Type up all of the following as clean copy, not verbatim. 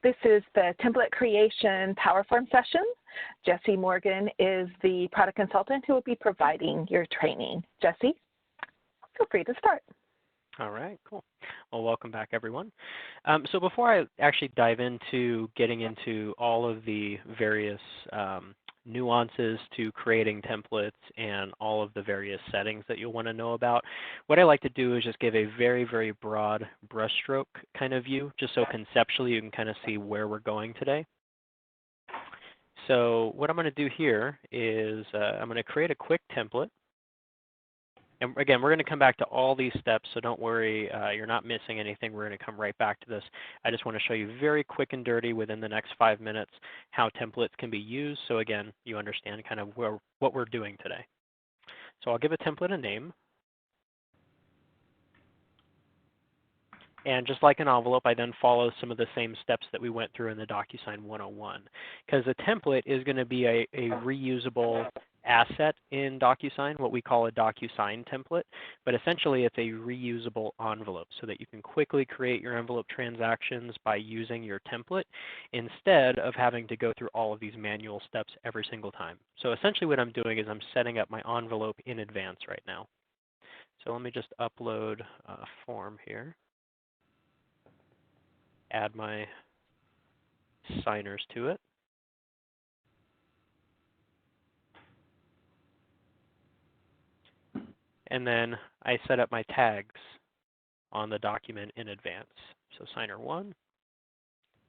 This is the template creation PowerForm session. Jessie Morgan is the product consultant who will be providing your training. Jessie, feel free to start. All right, cool. Well, welcome back, everyone. So before I actually dive into getting into all of the various nuances to creating templates and all of the various settings that you'll want to know about, what I like to do is just give a very, very broad brushstroke kind of view, just so conceptually you can kind of see where we're going today. So what I'm going to do here is I'm going to create a quick template. And again, we're going to come back to all these steps, so don't worry, you're not missing anything. We're going to come right back to this. I just want to show you very quick and dirty within the next 5 minutes how templates can be used. So again, you understand kind of what we're doing today. So I'll give a template a name. And just like an envelope, I then follow some of the same steps that we went through in the DocuSign 101. Because a template is going to be a reusable asset in DocuSign, what we call a DocuSign template. But essentially, it's a reusable envelope so that you can quickly create your envelope transactions by using your template instead of having to go through all of these manual steps every single time. So essentially what I'm doing is I'm setting up my envelope in advance right now. So let me just upload a form here. Add my signers to it. And then I set up my tags on the document in advance. So signer 1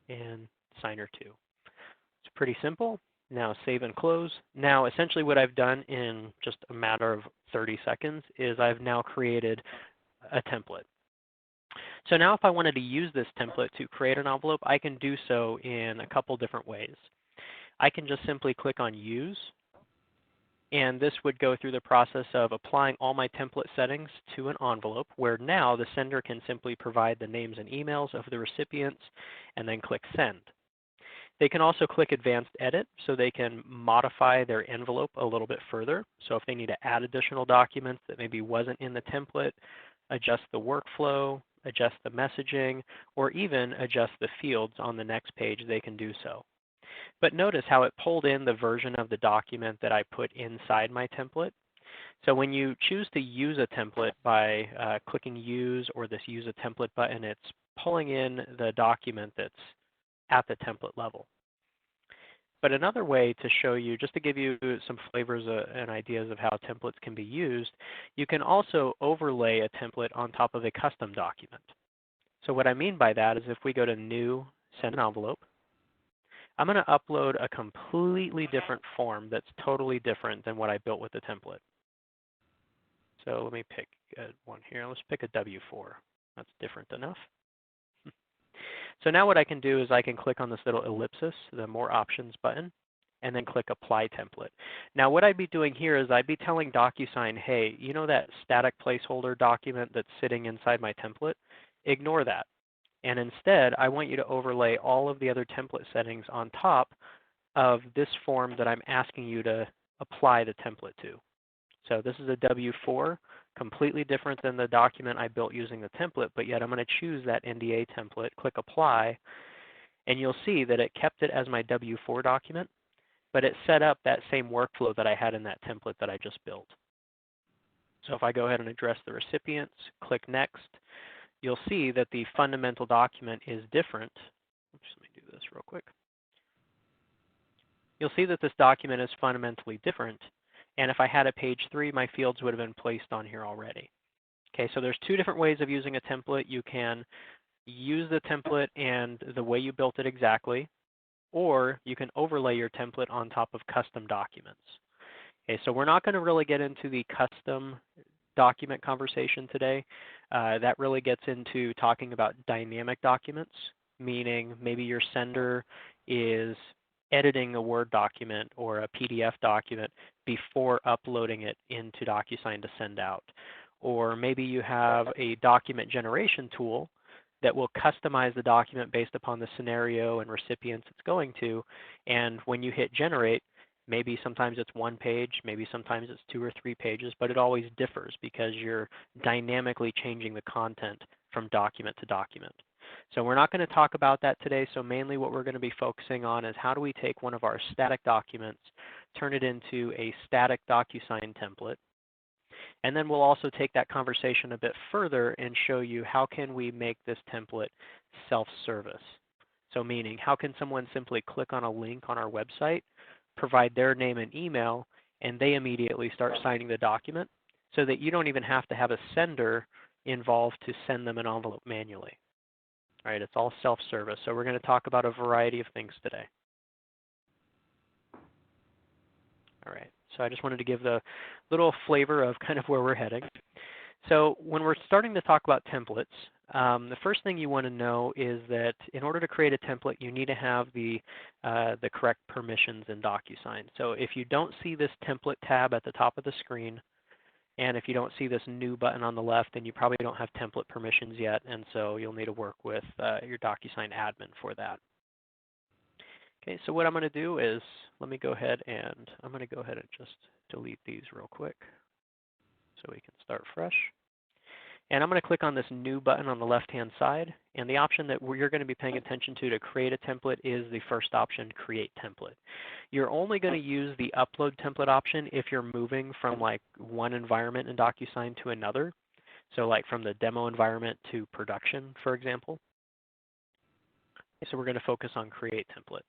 and signer 2. It's pretty simple. Now save and close. Now essentially what I've done in just a matter of 30 seconds is I've now created a template. So now if I wanted to use this template to create an envelope, I can do so in a couple different ways. I can just simply click on Use, and this would go through the process of applying all my template settings to an envelope, where now the sender can simply provide the names and emails of the recipients and then click Send. They can also click Advanced Edit, so they can modify their envelope a little bit further. So if they need to add additional documents that maybe wasn't in the template, adjust the workflow, adjust the messaging, or even adjust the fields on the next page, they can do so. But notice how it pulled in the version of the document that I put inside my template. So when you choose to use a template by clicking Use or this Use a Template button, it's pulling in the document that's at the template level. But another way to show you, just to give you some flavors and ideas of how templates can be used, you can also overlay a template on top of a custom document. So what I mean by that is if we go to New, Send an Envelope, I'm going to upload a completely different form that's totally different than what I built with the template. So let me pick one here. Let's pick a W4. That's different enough. So now what I can do is I can click on this little ellipsis, the More Options button, and then click Apply Template. Now what I'd be doing here is I'd be telling DocuSign, hey, you know that static placeholder document that's sitting inside my template? Ignore that. And instead, I want you to overlay all of the other template settings on top of this form that I'm asking you to apply the template to. So this is a W4, completely different than the document I built using the template, but yet I'm going to choose that NDA template, click Apply, and you'll see that it kept it as my W4 document, but it set up that same workflow that I had in that template that I just built. So if I go ahead and address the recipients, click Next, you'll see that the fundamental document is different. Oops, let me do this real quick. You'll see that this document is fundamentally different. And if I had a page 3, my fields would have been placed on here already. Okay, so there's 2 different ways of using a template. You can use the template and the way you built it exactly, or you can overlay your template on top of custom documents. Okay, so we're not going to really get into the custom document conversation today. That really gets into talking about dynamic documents, meaning maybe your sender is editing a Word document or a PDF document before uploading it into DocuSign to send out. Or maybe you have a document generation tool that will customize the document based upon the scenario and recipients it's going to. And when you hit generate, maybe sometimes it's 1 page, maybe sometimes it's 2 or 3 pages, but it always differs because you're dynamically changing the content from document to document. So we're not going to talk about that today. So mainly what we're going to be focusing on is how do we take one of our static documents, turn it into a static DocuSign template. And then we'll also take that conversation a bit further and show you how can we make this template self-service. So meaning, how can someone simply click on a link on our website, provide their name and email, and they immediately start signing the document so that you don't even have to have a sender involved to send them an envelope manually. All right, it's all self-service. So we're going to talk about a variety of things today. All right, so I just wanted to give the little flavor of kind of where we're heading. So when we're starting to talk about templates, the first thing you want to know is that in order to create a template, you need to have the correct permissions in DocuSign. So if you don't see this template tab at the top of the screen, and if you don't see this new button on the left, then you probably don't have template permissions yet, and so you'll need to work with your DocuSign admin for that. Okay, so what I'm going to do is, let me go ahead and I'm going to go ahead and just delete these real quick so we can start fresh. And I'm going to click on this new button on the left-hand side, and the option that you're going to be paying attention to create a template is the first option, Create Template. You're only going to use the Upload Template option if you're moving from like one environment in DocuSign to another. So like from the demo environment to production, for example. So we're going to focus on Create Template.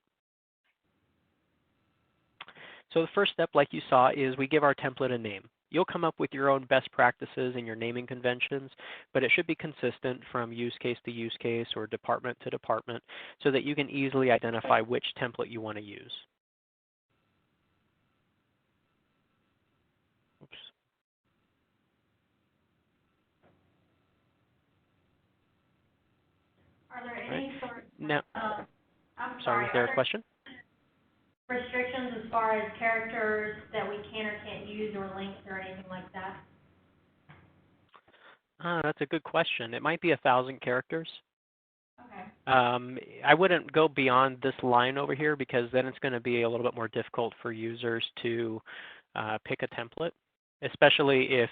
So the first step, like you saw, is we give our template a name. You'll come up with your own best practices and your naming conventions, but it should be consistent from use case to use case or department to department so that you can easily identify which template you want to use. Oops. Are there any sort now, I'm sorry, was there a question? Restrictions as far as characters that we can or can't use or links or anything like that? That's a good question. It might be 1,000 characters. Okay. I wouldn't go beyond this line over here because then it's going to be a little bit more difficult for users to pick a template, especially if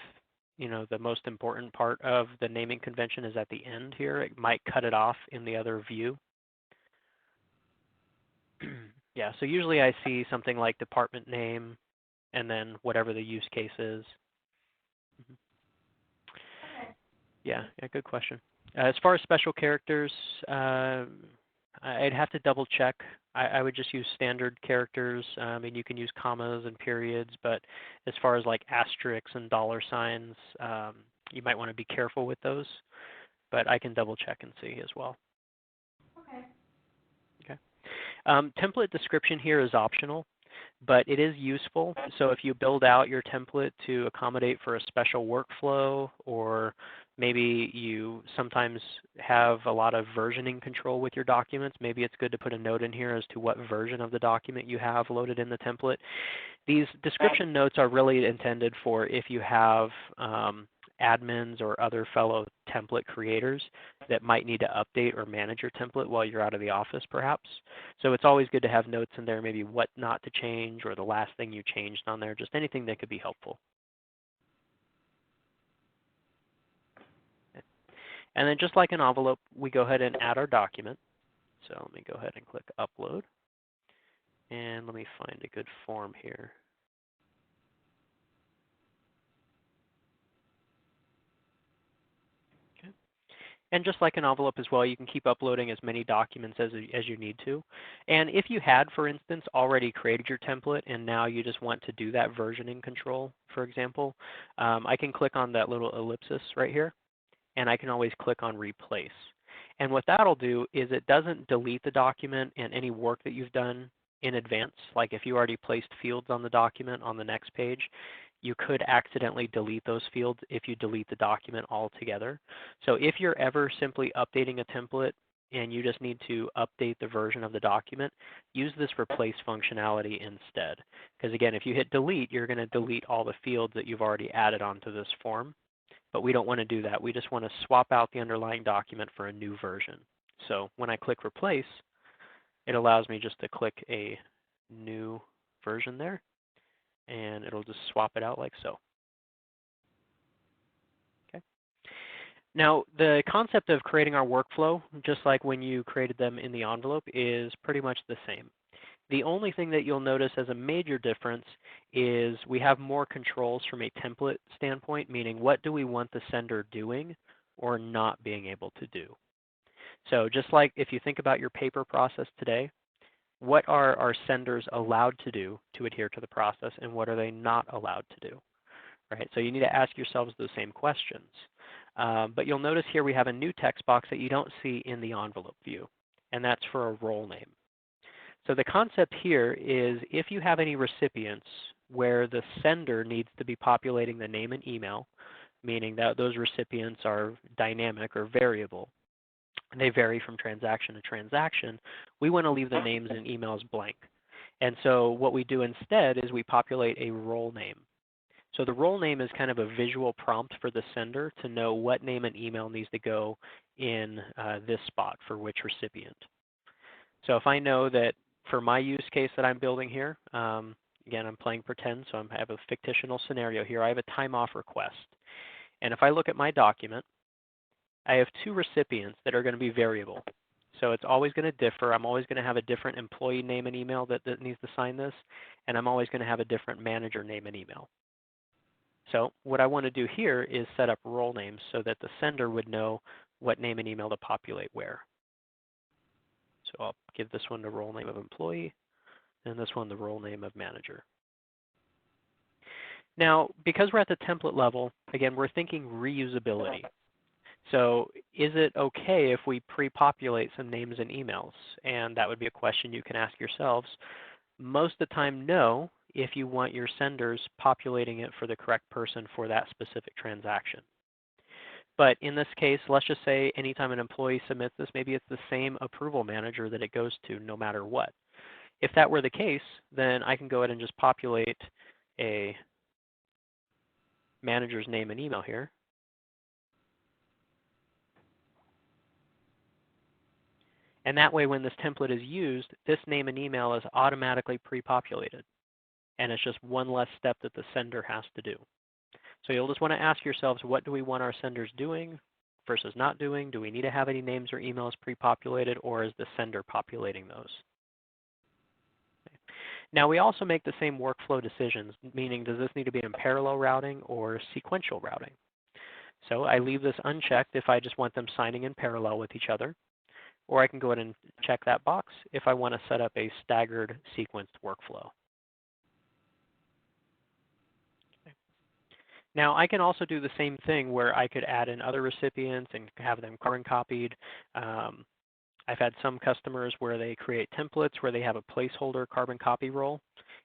the most important part of the naming convention is at the end here. It might cut it off in the other view. Yeah, so usually I see something like department name and then whatever the use case is. Okay. Yeah, good question. As far as special characters, I'd have to double check. I would just use standard characters. I mean, you can use commas and periods, but as far as like asterisks and dollar signs, you might want to be careful with those. But I can double check and see as well. Okay. Okay. Template description here is optional, but it is useful. So if you build out your template to accommodate for a special workflow, or maybe you sometimes have a lot of versioning control with your documents, maybe it's good to put a note in here as to what version of the document you have loaded in the template. These description notes are really intended for if you have admins or other fellow template creators that might need to update or manage your template while you're out of the office perhaps. So it's always good to have notes in there, maybe what not to change or the last thing you changed on there, just anything that could be helpful. And then just like an envelope, we go ahead and add our document. So let me go ahead and click Upload. And let me find a good form here. And just like an envelope as well, you can keep uploading as many documents as you need to. And if you had, for instance, already created your template and now you just want to do that versioning control, for example, I can click on that little ellipsis right here, and I can always click on Replace. And what that'll do is it doesn't delete the document and any work that you've done in advance. Like if you already placed fields on the document on the next page, you could accidentally delete those fields if you delete the document altogether. So if you're ever simply updating a template and you just need to update the version of the document, use this replace functionality instead. Because again, if you hit delete, you're going to delete all the fields that you've already added onto this form. But we don't want to do that. We just want to swap out the underlying document for a new version. So when I click replace, it allows me just to click a new version there, and it'll just swap it out like so. Okay. Now, the concept of creating our workflow, just like when you created them in the envelope, is pretty much the same. The only thing that you'll notice as a major difference is we have more controls from a template standpoint, meaning what do we want the sender doing or not being able to do. So just like if you think about your paper process today, what are our senders allowed to do to adhere to the process and what are they not allowed to do? Right? So you need to ask yourselves those same questions. But you'll notice here we have a new text box that you don't see in the envelope view, and that's for a role name. So the concept here is if you have any recipients where the sender needs to be populating the name and email, meaning that those recipients are dynamic or variable, they vary from transaction to transaction, we want to leave the names and emails blank. And so what we do instead is we populate a role name. So the role name is kind of a visual prompt for the sender to know what name and email needs to go in this spot for which recipient. So if I know that for my use case that I'm building here, again, I'm playing pretend, so I have a fictional scenario here. I have a time off request. And if I look at my document, I have two recipients that are going to be variable. So it's always going to differ. I'm always going to have a different employee name and email that needs to sign this, and I'm always going to have a different manager name and email. So what I want to do here is set up role names so that the sender would know what name and email to populate where. So I'll give this one the role name of employee, and this one the role name of manager. Now, because we're at the template level, again, we're thinking reusability. So is it okay if we pre-populate some names and emails? And that would be a question you can ask yourselves. Most of the time, no, if you want your senders populating it for the correct person for that specific transaction. But in this case, let's just say anytime an employee submits this, maybe it's the same approval manager that it goes to no matter what. If that were the case, then I can go ahead and just populate a manager's name and email here. And that way, when this template is used, this name and email is automatically pre-populated. And it's just one less step that the sender has to do. So you'll just want to ask yourselves, what do we want our senders doing versus not doing? Do we need to have any names or emails pre-populated, or is the sender populating those? Okay. Now, we also make the same workflow decisions, meaning does this need to be in parallel routing or sequential routing? So I leave this unchecked if I just want them signing in parallel with each other. Or I can go ahead and check that box if I want to set up a staggered sequenced workflow. Okay. Now, I can also do the same thing where I could add in other recipients and have them carbon copied. I've had some customers where they create templates where they have a placeholder carbon copy role.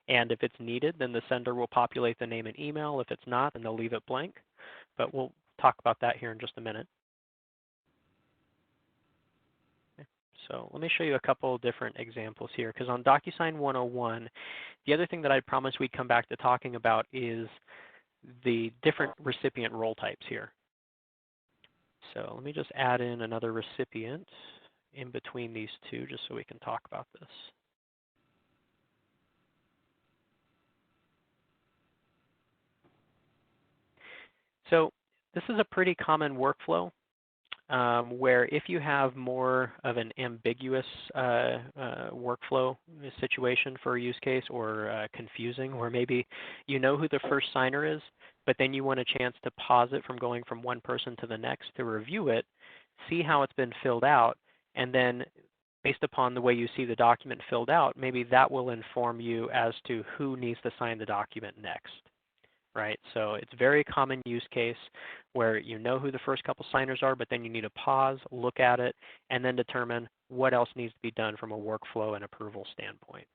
And if it's needed, then the sender will populate the name and email. If it's not, then they'll leave it blank. But we'll talk about that here in just a minute. So let me show you a couple of different examples here, because on DocuSign 101, the other thing that I promised we'd come back to talking about is the different recipient role types here. So let me just add in another recipient in between these two just so we can talk about this. So this is a pretty common workflow. Where if you have more of an ambiguous workflow situation for a use case or confusing, where maybe you know who the first signer is, but then you want a chance to pause it from going from one person to the next to review it, see how it's been filled out, and then based upon the way you see the document filled out, maybe that will inform you as to who needs to sign the document next. Right? So it's a very common use case where you know who the first couple signers are, but then you need to pause, look at it, and then determine what else needs to be done from a workflow and approval standpoint.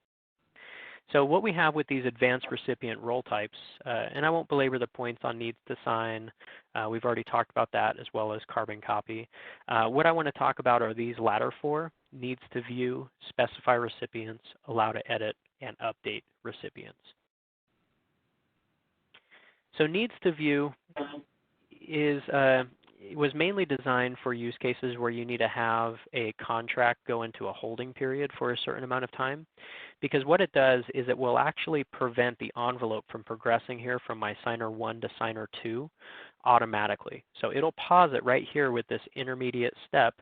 So what we have with these advanced recipient role types, and I won't belabor the points on needs to sign, we've already talked about that, as well as carbon copy. What I want to talk about are these latter four: needs to view, specify recipients, allow to edit, and update recipients. So needs to view was mainly designed for use cases where you need to have a contract go into a holding period for a certain amount of time, because what it does is it will actually prevent the envelope from progressing here from my signer 1 to signer 2 automatically. So it'll pause it right here with this intermediate step.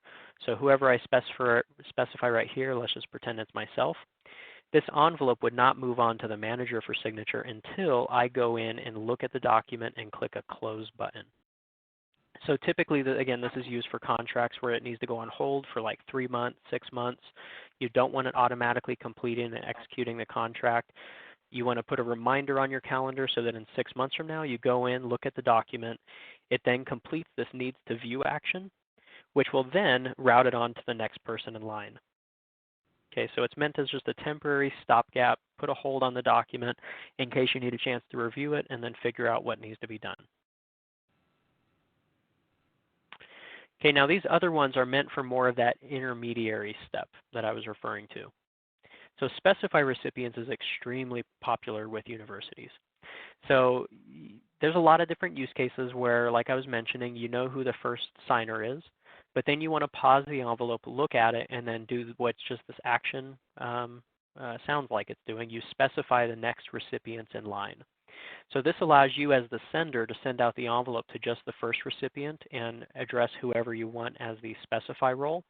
So whoever I specify right here, let's just pretend it's myself, this envelope would not move on to the manager for signature until I go in and look at the document and click a close button. So typically, again, this is used for contracts where it needs to go on hold for like 3 months, 6 months. You don't want it automatically completing and executing the contract. You want to put a reminder on your calendar so that in 6 months from now, you go in, look at the document. It then completes this needs to view action, which will then route it on to the next person in line. Okay, so it's meant as just a temporary stopgap, put a hold on the document in case you need a chance to review it and then figure out what needs to be done. Okay, now these other ones are meant for more of that intermediary step that I was referring to. So specify recipients is extremely popular with universities. So there's a lot of different use cases where, like I was mentioning, you know who the first signer is, but then you want to pause the envelope, look at it, and then do what's just this action sounds like it's doing. You specify the next recipients in line. So this allows you as the sender to send out the envelope to just the first recipient and address whoever you want as the specify role,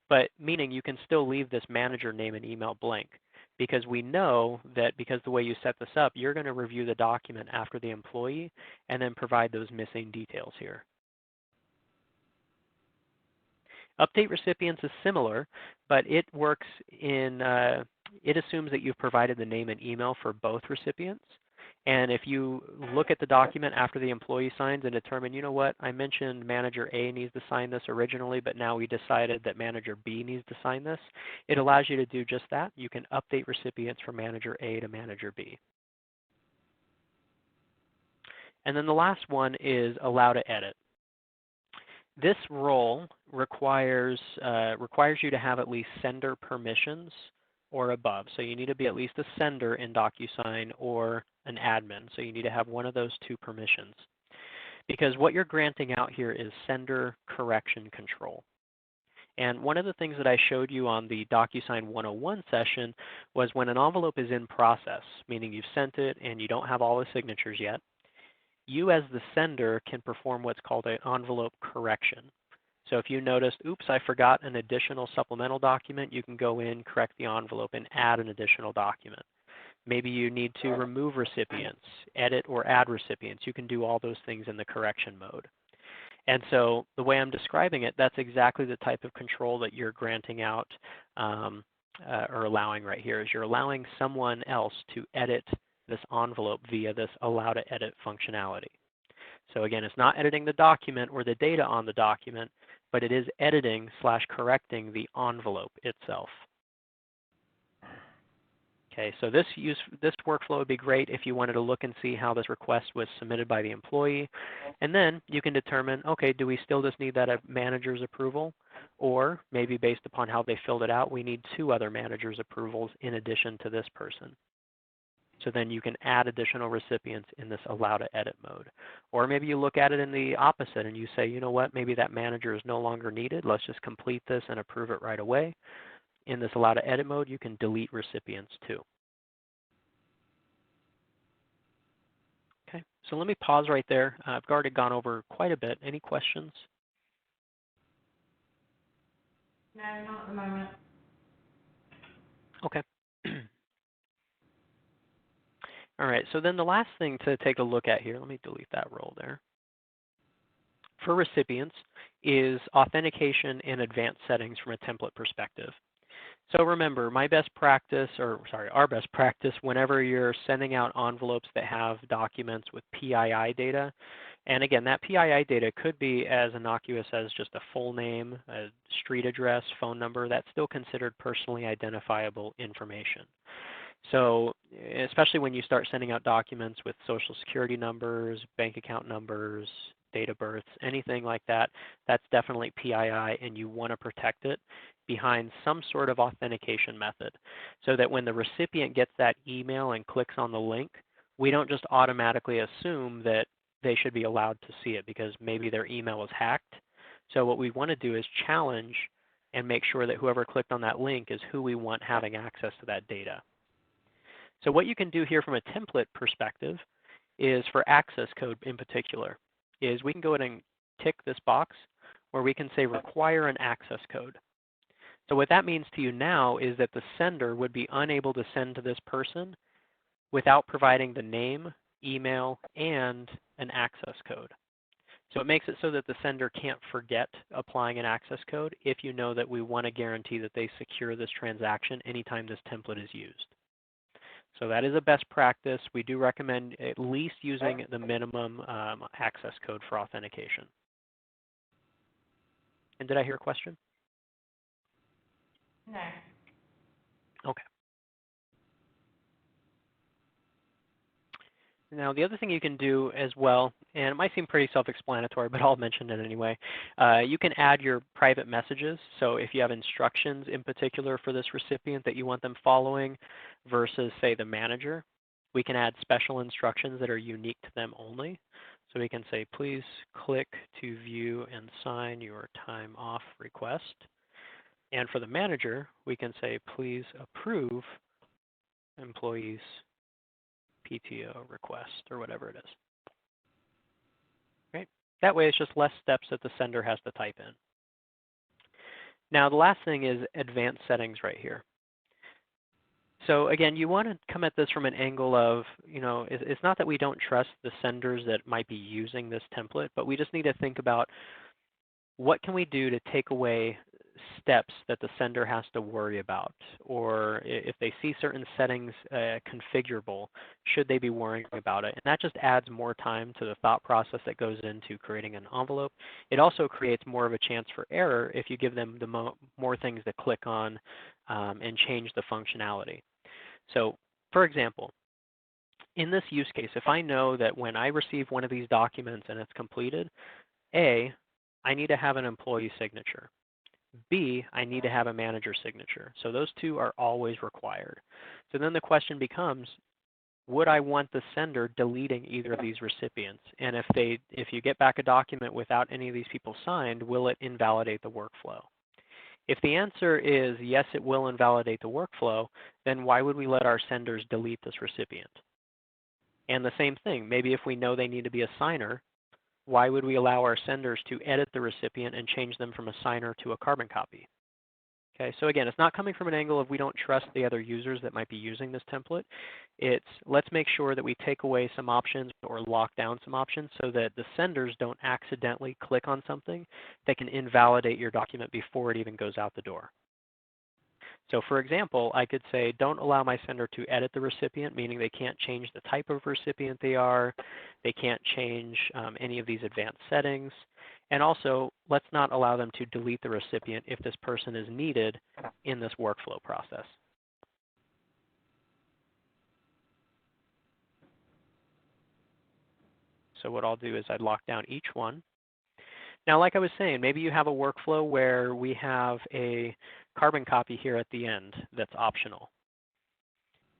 but meaning you can still leave this manager name and email blank because we know that because the way you set this up, you're going to review the document after the employee and then provide those missing details here. Update recipients is similar, but it works in, it assumes that you've provided the name and email for both recipients. And if you look at the document after the employee signs and determine, you know what, I mentioned manager A needs to sign this originally, but now we decided that manager B needs to sign this, it allows you to do just that. You can update recipients from manager A to manager B. And then the last one is allow to edit. This role requires you to have at least sender permissions or above. So you need to be at least a sender in DocuSign or an admin. So you need to have one of those two permissions. Because what you're granting out here is sender correction control. And one of the things that I showed you on the DocuSign 101 session was when an envelope is in process, meaning you've sent it and you don't have all the signatures yet, you as the sender can perform what's called an envelope correction. So if you noticed, oops, I forgot an additional supplemental document, you can go in, correct the envelope, and add an additional document. Maybe you need to remove recipients, edit or add recipients. You can do all those things in the correction mode. And so the way I'm describing it, that's exactly the type of control that you're granting out or allowing right here, is you're allowing someone else to edit this envelope via this allow to edit functionality. So again, it's not editing the document or the data on the document, but it is editing / correcting the envelope itself. Okay, so this workflow would be great if you wanted to look and see how this request was submitted by the employee. And then you can determine, okay, do we still just need that manager's approval? Or maybe based upon how they filled it out, we need 2 other managers' approvals in addition to this person. So then you can add additional recipients in this allow to edit mode. Or maybe you look at it in the opposite and you say, you know what, maybe that manager is no longer needed. Let's just complete this and approve it right away. In this allow to edit mode, you can delete recipients too. Okay, so let me pause right there. I've already gone over quite a bit. Any questions? No, not at the moment. Okay. All right, so then the last thing to take a look at here, let me delete that role there, for recipients is authentication and advanced settings from a template perspective. So remember, our best practice whenever you're sending out envelopes that have documents with PII data, and again, that PII data could be as innocuous as just a full name, a street address, phone number. That's still considered personally identifiable information. So especially when you start sending out documents with social security numbers, bank account numbers, date of births, anything like that, that's definitely PII, and you want to protect it behind some sort of authentication method so that when the recipient gets that email and clicks on the link, we don't just automatically assume that they should be allowed to see it because maybe their email was hacked. So what we want to do is challenge and make sure that whoever clicked on that link is who we want having access to that data. So what you can do here from a template perspective is for access code in particular. is we can go ahead and tick this box where we can say require an access code. So what that means to you now is that the sender would be unable to send to this person without providing the name, email, and an access code. So it makes it so that the sender can't forget applying an access code if you know that we want to guarantee that they secure this transaction anytime this template is used. So that is a best practice. We do recommend at least using the minimum access code for authentication. And did I hear a question? No. Okay. Now, the other thing you can do as well, and it might seem pretty self-explanatory, but I'll mention it anyway, you can add your private messages. So if you have instructions in particular for this recipient that you want them following versus, say, the manager, we can add special instructions that are unique to them only. So we can say, please click to view and sign your time off request. And for the manager, we can say, please approve employees' PTO request or whatever it is. Right? That way it's just less steps that the sender has to type in. Now the last thing is advanced settings right here. So again, you want to come at this from an angle of, it's not that we don't trust the senders that might be using this template, but we just need to think about what can we do to take away steps that the sender has to worry about, or if they see certain settings configurable, should they be worrying about it? And that just adds more time to the thought process that goes into creating an envelope. It also creates more of a chance for error if you give them the more things to click on and change the functionality. So for example, in this use case, if I know that when I receive one of these documents and it's completed, A, I need to have an employee signature. B, I need to have a manager signature. So those two are always required. So then the question becomes, would I want the sender deleting either of these recipients? And if you get back a document without any of these people signed, will it invalidate the workflow? If the answer is yes, it will invalidate the workflow, then why would we let our senders delete this recipient? And the same thing, maybe if we know they need to be a signer, why would we allow our senders to edit the recipient and change them from a signer to a carbon copy? Okay, so again, it's not coming from an angle of we don't trust the other users that might be using this template. It's let's make sure that we take away some options or lock down some options so that the senders don't accidentally click on something that can invalidate your document before it even goes out the door. So for example, I could say, don't allow my sender to edit the recipient, meaning they can't change the type of recipient they are, they can't change any of these advanced settings, and also let's not allow them to delete the recipient if this person is needed in this workflow process. So what I'll do is I'd lock down each one. Now, like I was saying, maybe you have a workflow where we have a carbon copy here at the end that's optional.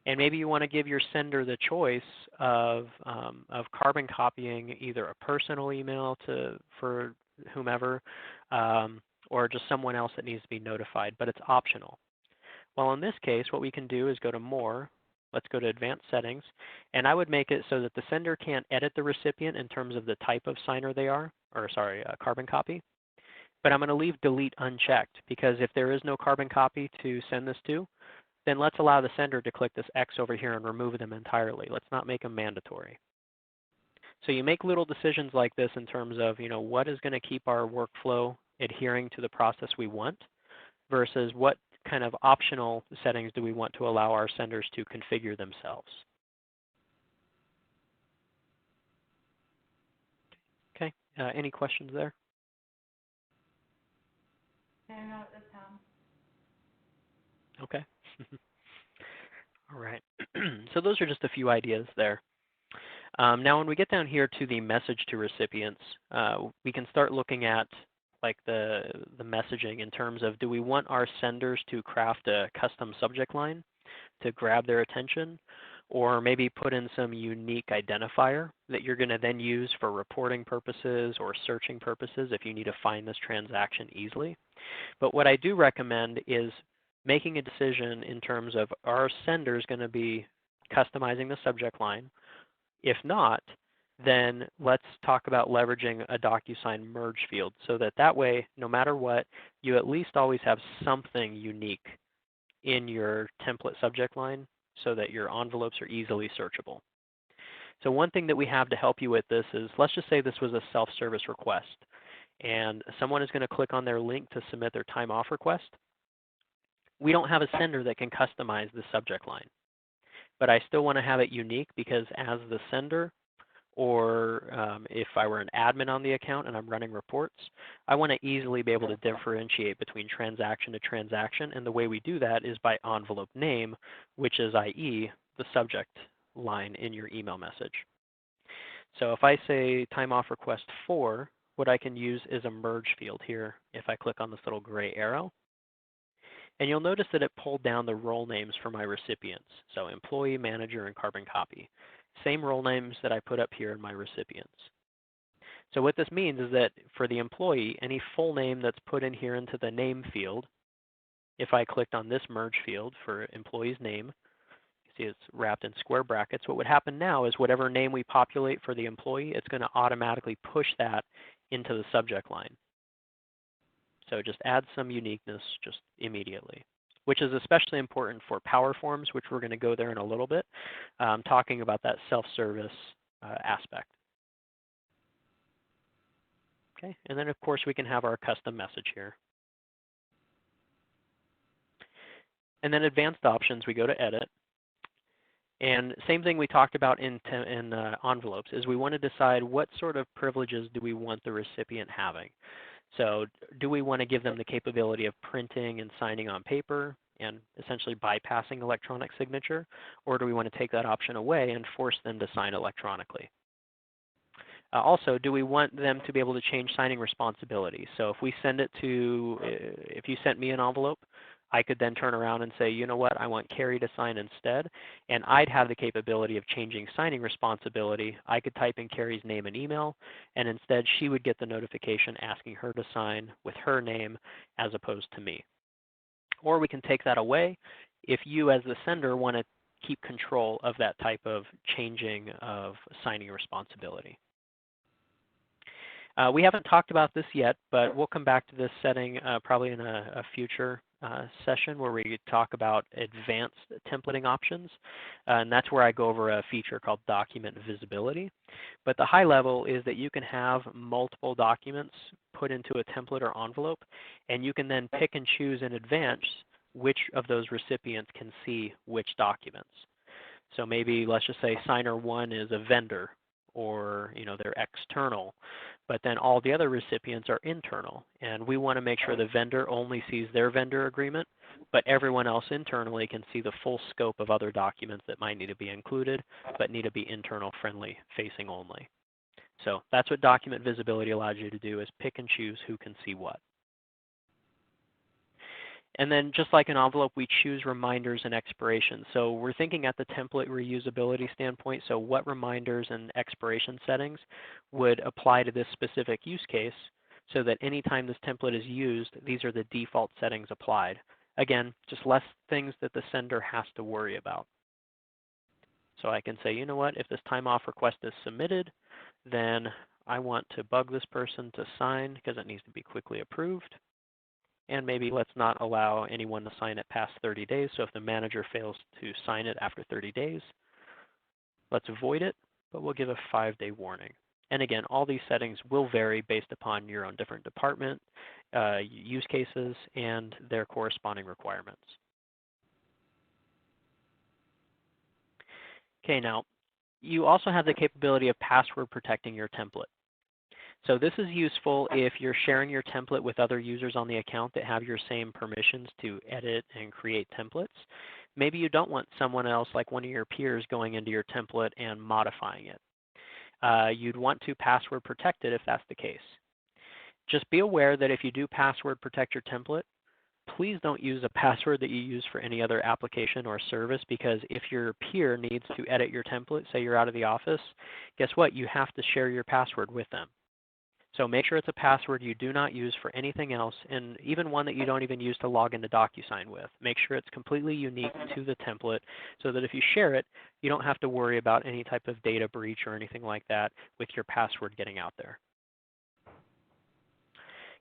And maybe you want to give your sender the choice of carbon copying either a personal email for whomever or just someone else that needs to be notified, but it's optional. Well, in this case, what we can do is go to More. Let's go to Advanced Settings. And I would make it so that the sender can't edit the recipient in terms of the type of signer they are, or sorry, a carbon copy. But I'm going to leave Delete unchecked because if there is no carbon copy to send this to, then let's allow the sender to click this X over here and remove them entirely. Let's not make them mandatory. So you make little decisions like this in terms of, what is going to keep our workflow adhering to the process we want versus what kind of optional settings do we want to allow our senders to configure themselves. Okay, any questions there? No, not at this time. Okay. All right. So those are just a few ideas there. Now when we get down here to the message to recipients, we can start looking at like the messaging in terms of, do we want our senders to craft a custom subject line to grab their attention, or maybe put in some unique identifier that you're going to then use for reporting purposes or searching purposes if you need to find this transaction easily. But what I do recommend is making a decision in terms of, are senders going to be customizing the subject line? If not, then let's talk about leveraging a DocuSign merge field so that way, no matter what, you at least always have something unique in your template subject line so that your envelopes are easily searchable. So one thing that we have to help you with this is, let's just say this was a self-service request, and someone is going to click on their link to submit their time off request. We don't have a sender that can customize the subject line, but I still want to have it unique because as the sender, or if I were an admin on the account and I'm running reports, I want to easily be able to differentiate between transaction to transaction, and the way we do that is by envelope name, which is i.e. the subject line in your email message. So if I say time off request 4, what I can use is a merge field here if I click on this little gray arrow. And you'll notice that it pulled down the role names for my recipients, so employee, manager, and carbon copy. Same role names that I put up here in my recipients. So what this means is that for the employee, any full name that's put in here into the name field, if I clicked on this merge field for employee's name, you see it's wrapped in square brackets. What would happen now is whatever name we populate for the employee, it's going to automatically push that into the subject line. So just add some uniqueness just immediately, which is especially important for power forms, which we're going to go there in a little bit, talking about that self-service aspect. Okay, and then of course we can have our custom message here. And then advanced options, we go to edit. And same thing we talked about in envelopes is we want to decide what sort of privileges do we want the recipient having. So do we want to give them the capability of printing and signing on paper and essentially bypassing electronic signature, or do we want to take that option away and force them to sign electronically? Also, do we want them to be able to change signing responsibility? So if we send it to, if you sent me an envelope, I could then turn around and say, you know what, I want Carrie to sign instead, and I'd have the capability of changing signing responsibility. I could type in Carrie's name and email, and instead she would get the notification asking her to sign with her name as opposed to me. Or we can take that away if you as the sender want to keep control of that type of changing of signing responsibility. We haven't talked about this yet, but we'll come back to this setting probably in a future session where we talk about advanced templating options. And that's where I go over a feature called document visibility. But the high level is that you can have multiple documents put into a template or envelope, and you can then pick and choose in advance which of those recipients can see which documents. So maybe let's just say signer 1 is a vendor, or they're external, but then all the other recipients are internal, and we want to make sure the vendor only sees their vendor agreement, but everyone else internally can see the full scope of other documents that might need to be included but need to be internal friendly facing only. So that's what document visibility allows you to do, is pick and choose who can see what. And then just like an envelope, we choose reminders and expirations. So we're thinking at the template reusability standpoint, so what reminders and expiration settings would apply to this specific use case so that anytime this template is used, these are the default settings applied. Again, just less things that the sender has to worry about. So I can say, you know what, if this time off request is submitted, then I want to bug this person to sign because it needs to be quickly approved. And maybe let's not allow anyone to sign it past 30 days. So if the manager fails to sign it after 30 days, let's avoid it, but we'll give a 5-day warning. And again, all these settings will vary based upon your own different department, use cases, and their corresponding requirements. Okay, now, you also have the capability of password protecting your template. So this is useful if you're sharing your template with other users on the account that have your same permissions to edit and create templates. Maybe you don't want someone else, like one of your peers, going into your template and modifying it. You'd want to password protect it if that's the case. Just be aware that if you do password protect your template, please don't use a password that you use for any other application or service, because if your peer needs to edit your template, say you're out of the office, guess what? You have to share your password with them. So make sure it's a password you do not use for anything else, and even one that you don't even use to log into DocuSign with. Make sure it's completely unique to the template so that if you share it, you don't have to worry about any type of data breach or anything like that with your password getting out there.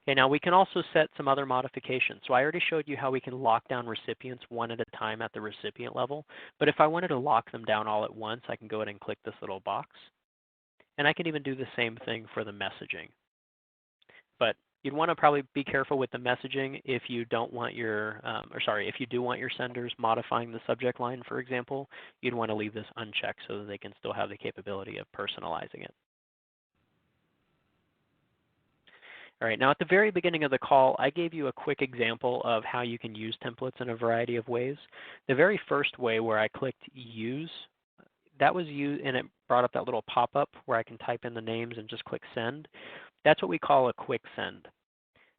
Okay, now we can also set some other modifications. So I already showed you how we can lock down recipients one at a time at the recipient level. But if I wanted to lock them down all at once, I can go ahead and click this little box. And I can even do the same thing for the messaging. But you'd want to probably be careful with the messaging if you don't want your, if you do want your senders modifying the subject line, for example, you'd want to leave this unchecked so that they can still have the capability of personalizing it. All right, now at the very beginning of the call, I gave you a quick example of how you can use templates in a variety of ways. The very first way where I clicked Use, that was used, and it brought up that little pop-up where I can type in the names and just click Send. That's what we call a quick send.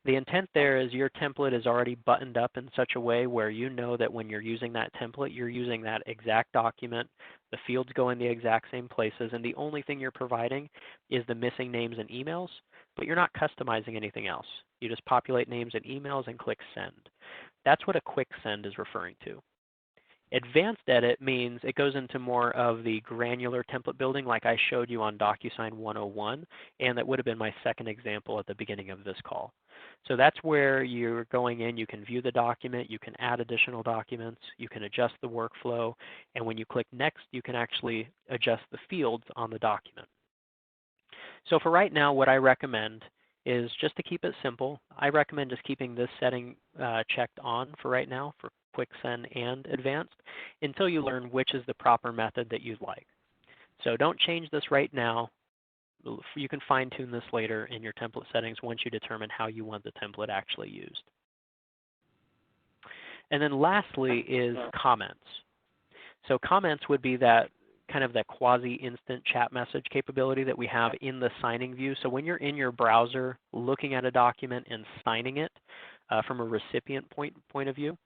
The intent there is your template is already buttoned up in such a way where you know that when you're using that template, you're using that exact document, the fields go in the exact same places, and the only thing you're providing is the missing names and emails, but you're not customizing anything else. You just populate names and emails and click Send. That's what a quick send is referring to. Advanced edit means it goes into more of the granular template building like I showed you on DocuSign 101, and that would have been my second example at the beginning of this call. So that's where you're going in, you can view the document, you can add additional documents, you can adjust the workflow, and when you click Next, you can actually adjust the fields on the document. So for right now, what I recommend is just to keep it simple. I recommend just keeping this setting checked on for right now for quick send and advanced until you learn which is the proper method that you'd like. So don't change this right now. You can fine tune this later in your template settings once you determine how you want the template actually used. And then lastly is comments. So comments would be that kind of that quasi-instant chat message capability that we have in the signing view. So when you're in your browser looking at a document and signing it from a recipient point of view,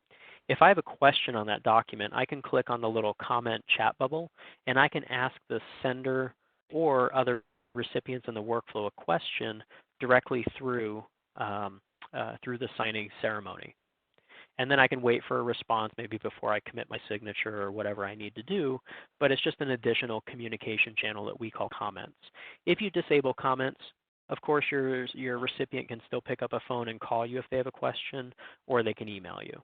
if I have a question on that document, I can click on the little comment chat bubble, and I can ask the sender or other recipients in the workflow a question directly through the signing ceremony. And then I can wait for a response maybe before I commit my signature or whatever I need to do, but it's just an additional communication channel that we call comments. If you disable comments, of course your recipient can still pick up a phone and call you if they have a question, or they can email you.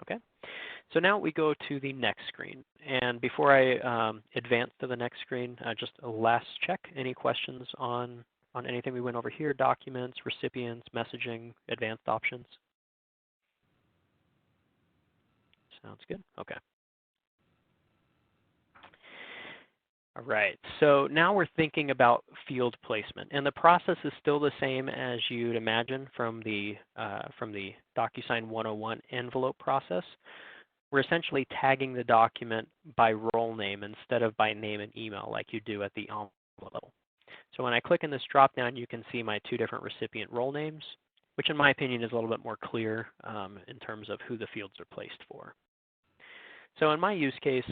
Okay, so now we go to the next screen. And before I advance to the next screen, just a last check. Any questions on anything we went over here? Documents, recipients, messaging, advanced options? Sounds good. Okay. All right, so now we're thinking about field placement, and the process is still the same as you'd imagine from the DocuSign 101 envelope process. We're essentially tagging the document by role name instead of by name and email like you do at the envelope level. So when I click in this drop-down, you can see my two different recipient role names, which in my opinion is a little bit more clear in terms of who the fields are placed for. So in my use case,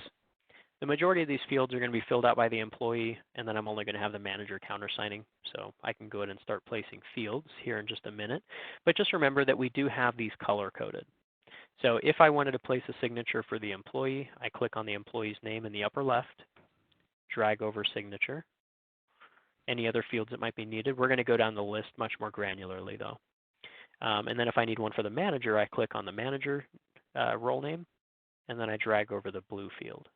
the majority of these fields are going to be filled out by the employee, and then I'm only going to have the manager countersigning. So I can go ahead and start placing fields here in just a minute. But just remember that we do have these color-coded. So if I wanted to place a signature for the employee, I click on the employee's name in the upper left, drag over signature. Any other fields that might be needed, we're going to go down the list much more granularly though. And then if I need one for the manager, I click on the manager role name, and then I drag over the blue field.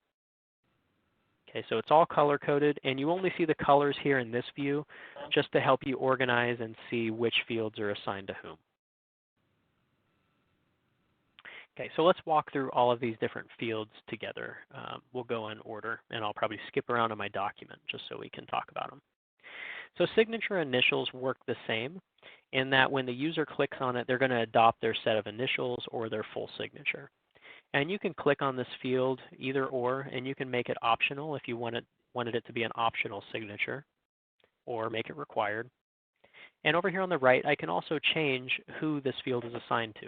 Okay, so it's all color-coded, and you only see the colors here in this view just to help you organize and see which fields are assigned to whom. Okay, so let's walk through all of these different fields together. We'll go in order, and I'll probably skip around on my document just so we can talk about them. So signature initials work the same in that when the user clicks on it, they're going to adopt their set of initials or their full signature. And you can click on this field either or, and you can make it optional if you wanted it to be an optional signature or make it required. And over here on the right, I can also change who this field is assigned to.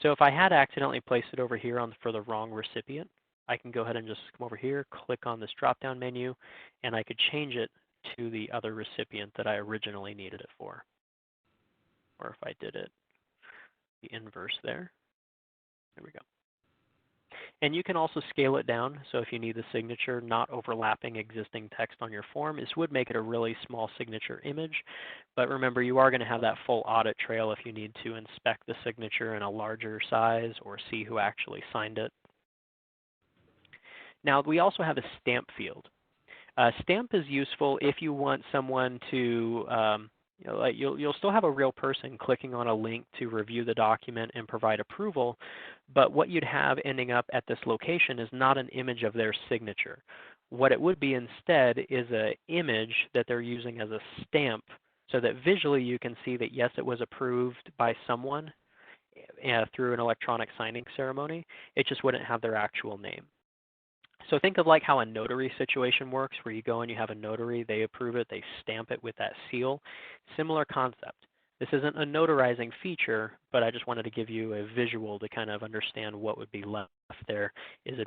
So if I had accidentally placed it over here for the wrong recipient, I can go ahead and just come over here, click on this drop-down menu, and I could change it to the other recipient that I originally needed it for. Or if I did it the inverse there we go. And you can also scale it down. So if you need the signature not overlapping existing text on your form, this would make it a really small signature image. But remember, you are going to have that full audit trail if you need to inspect the signature in a larger size or see who actually signed it. Now, we also have a stamp field. Stamp is useful if you want someone to, you'll still have a real person clicking on a link to review the document and provide approval, but what you'd have ending up at this location is not an image of their signature. What it would be instead is an image that they're using as a stamp so that visually you can see that yes, it was approved by someone through an electronic signing ceremony. It just wouldn't have their actual name. So think of like how a notary situation works, where you go and you have a notary, they approve it, they stamp it with that seal. Similar concept. This isn't a notarizing feature, but I just wanted to give you a visual to kind of understand what would be left there is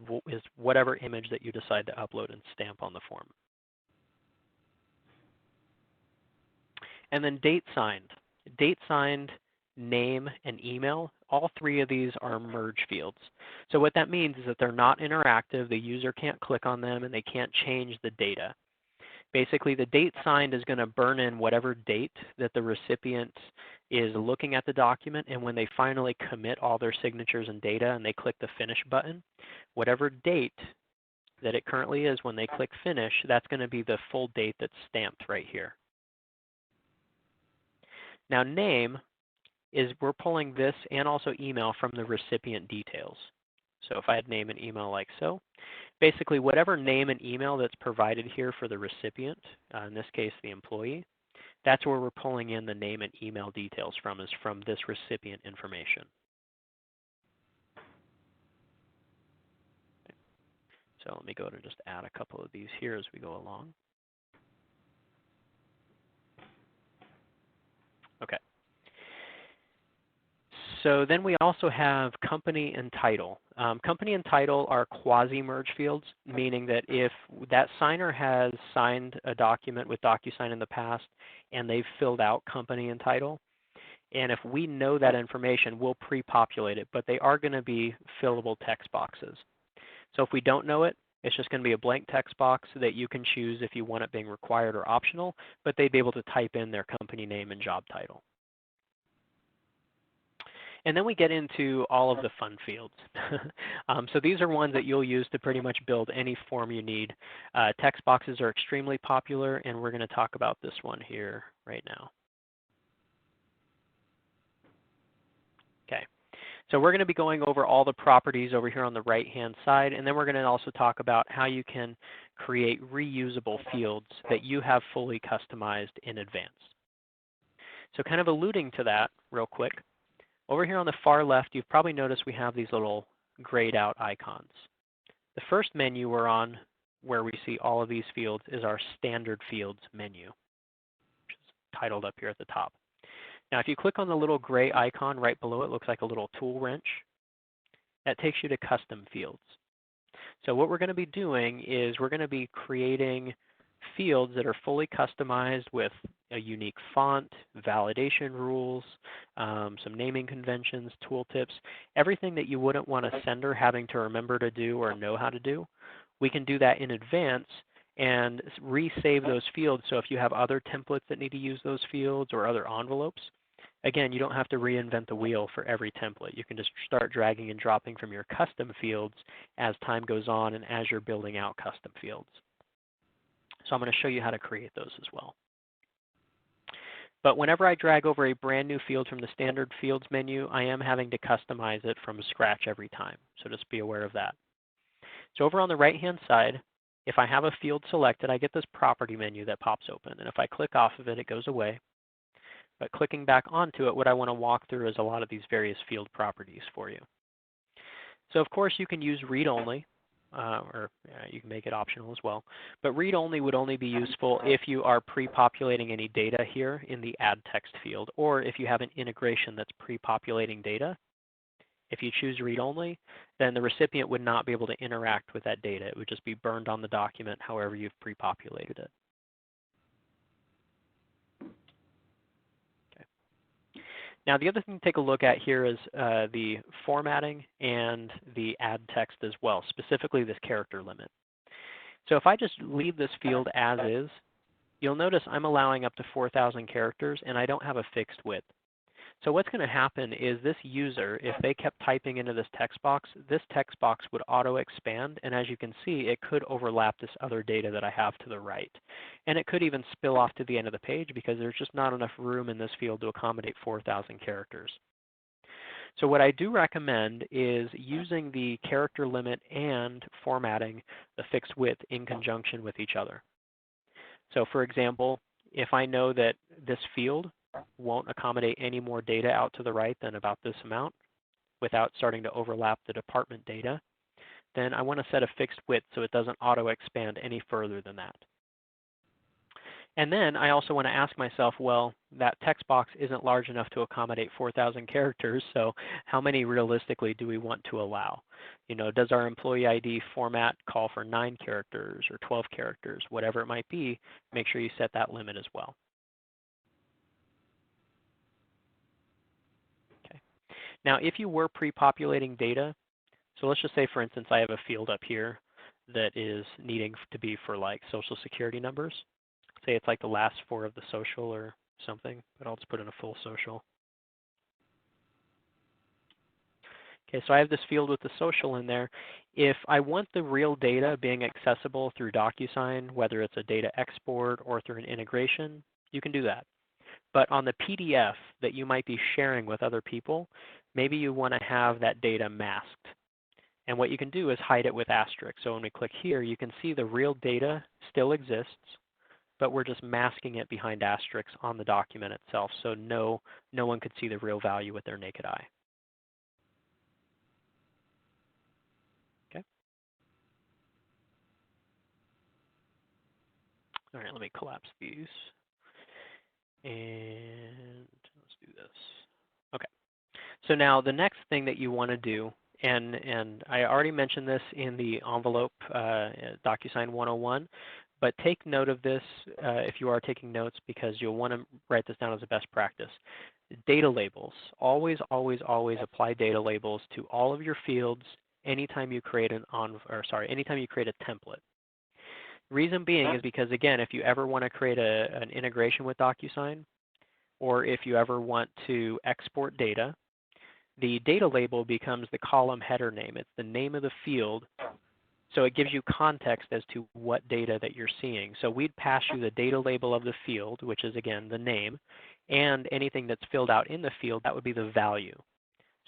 whatever image that you decide to upload and stamp on the form. And then date signed. Date signed, name, and email, all three of these are merge fields. So what that means is that they're not interactive, the user can't click on them, and they can't change the data. Basically, the date signed is going to burn in whatever date that the recipient is looking at the document, and when they finally commit all their signatures and data and they click the finish button, whatever date that it currently is when they click finish, that's going to be the full date that's stamped right here. Now name is we're pulling this and also email from the recipient details. So if I had name and email like so, basically whatever name and email that's provided here for the recipient, in this case the employee, that's where we're pulling in the name and email details from, is from this recipient information. Okay. So let me go to just add a couple of these here as we go along. Okay. So then we also have company and title. Company and title are quasi-merge fields, meaning that if that signer has signed a document with DocuSign in the past and they've filled out company and title, and if we know that information, we'll pre-populate it, but they are going to be fillable text boxes. So if we don't know it, it's just going to be a blank text box that you can choose if you want it being required or optional, but they'd be able to type in their company name and job title. And then we get into all of the fun fields. So these are ones that you'll use to pretty much build any form you need. Text boxes are extremely popular, and we're going to talk about this one here right now. Okay. So we're going to be going over all the properties over here on the right-hand side, and then we're going to also talk about how you can create reusable fields that you have fully customized in advance. So kind of alluding to that real quick, over here on the far left, you've probably noticed we have these little grayed out icons. The first menu we're on, where we see all of these fields, is our standard fields menu, which is titled up here at the top. Now if you click on the little gray icon right below it, looks like a little tool wrench. That takes you to custom fields. So what we're going to be doing is we're going to be creating fields that are fully customized with a unique font, validation rules, some naming conventions, tooltips, everything that you wouldn't want a sender having to remember to do or know how to do. We can do that in advance and resave those fields. So if you have other templates that need to use those fields or other envelopes, again, you don't have to reinvent the wheel for every template. You can just start dragging and dropping from your custom fields as time goes on and as you're building out custom fields. So I'm going to show you how to create those as well. But whenever I drag over a brand new field from the standard fields menu, I am having to customize it from scratch every time. So just be aware of that. So over on the right-hand side, if I have a field selected, I get this property menu that pops open. And if I click off of it, it goes away. But clicking back onto it, what I want to walk through is a lot of these various field properties for you. So of course, you can use read-only. Or you can make it optional as well. But read-only would only be useful if you are pre-populating any data here in the add text field, or if you have an integration that's pre-populating data If you choose read only, then the recipient would not be able to interact with that data. It would just be burned on the document however you've pre-populated it. Okay. Now the other thing to take a look at here is the formatting and the add text as well, specifically this character limit. So if I just leave this field as is, you'll notice I'm allowing up to 4,000 characters and I don't have a fixed width. So what's going to happen is this user, if they kept typing into this text box would auto expand, and as you can see, it could overlap this other data that I have to the right. And it could even spill off to the end of the page because there's just not enough room in this field to accommodate 4,000 characters. So what I do recommend is using the character limit and formatting the fixed width in conjunction with each other. So for example, if I know that this field won't accommodate any more data out to the right than about this amount without starting to overlap the department data, then I want to set a fixed width so it doesn't auto expand any further than that. And then I also want to ask myself, well, that text box isn't large enough to accommodate 4,000 characters, so how many realistically do we want to allow? You know, does our employee ID format call for 9 characters or 12 characters, whatever it might be? Make sure you set that limit as well. Okay. Now, if you were pre-populating data, so let's just say, for instance, I have a field up here that is needing to be for like social security numbers. Say it's like the last 4 of the social or something, but I'll just put in a full social. Okay, so I have this field with the social in there. If I want the real data being accessible through DocuSign, whether it's a data export or through an integration, you can do that. But on the PDF that you might be sharing with other people, maybe you want to have that data masked. And what you can do is hide it with asterisk. So when we click here, you can see the real data still exists, but we're just masking it behind asterisks on the document itself, so no one could see the real value with their naked eye. Okay. All right, let me collapse these. And let's do this. Okay. So now the next thing that you want to do, and I already mentioned this in the envelope DocuSign 101, but take note of this if you are taking notes because you'll want to write this down as a best practice. Data labels. Always, always, always apply data labels to all of your fields anytime you create anytime you create a template. Reason being is because, again, if you ever want to create an integration with DocuSign, or if you ever want to export data, the data label becomes the column header name. It's the name of the field. So it gives you context as to what data that you're seeing. So we'd pass you the data label of the field, which is, again, the name, and anything that's filled out in the field, that would be the value.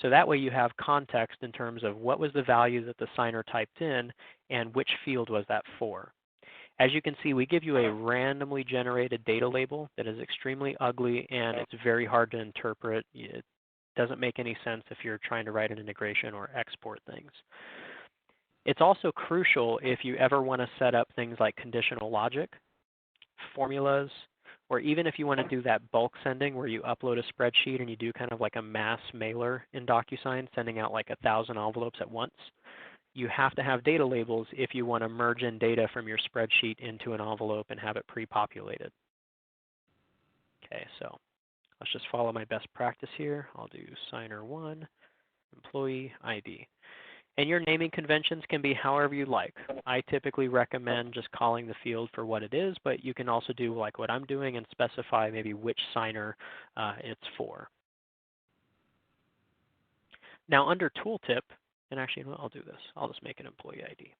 So that way you have context in terms of what was the value that the signer typed in and which field was that for. As you can see, we give you a randomly generated data label that is extremely ugly and it's very hard to interpret. It doesn't make any sense if you're trying to write an integration or export things. It's also crucial if you ever want to set up things like conditional logic, formulas, or even if you want to do that bulk sending where you upload a spreadsheet and you do kind of like a mass mailer in DocuSign, sending out like 1,000 envelopes at once. You have to have data labels if you want to merge in data from your spreadsheet into an envelope and have it pre-populated. Okay, so let's just follow my best practice here. I'll do signer 1, employee ID. And your naming conventions can be however you like. I typically recommend just calling the field for what it is, but you can also do like what I'm doing and specify maybe which signer it's for. Now under tooltip, and actually I'll do this. I'll just make an employee ID.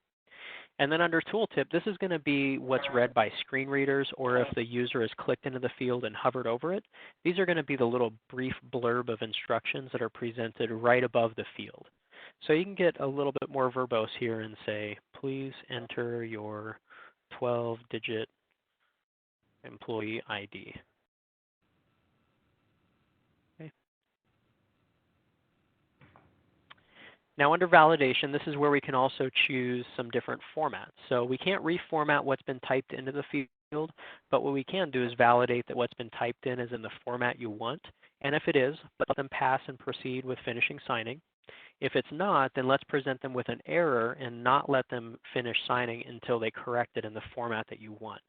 And then under tooltip, this is going to be what's read by screen readers, or if the user has clicked into the field and hovered over it. These are going to be the little brief blurb of instructions that are presented right above the field. So you can get a little bit more verbose here and say, please enter your 12-digit employee ID. Okay. Now under validation, this is where we can also choose some different formats. So we can't reformat what's been typed into the field, but what we can do is validate that what's been typed in is in the format you want. And if it is, let them pass and proceed with finishing signing. If it's not, then let's present them with an error and not let them finish signing until they correct it in the format that you want.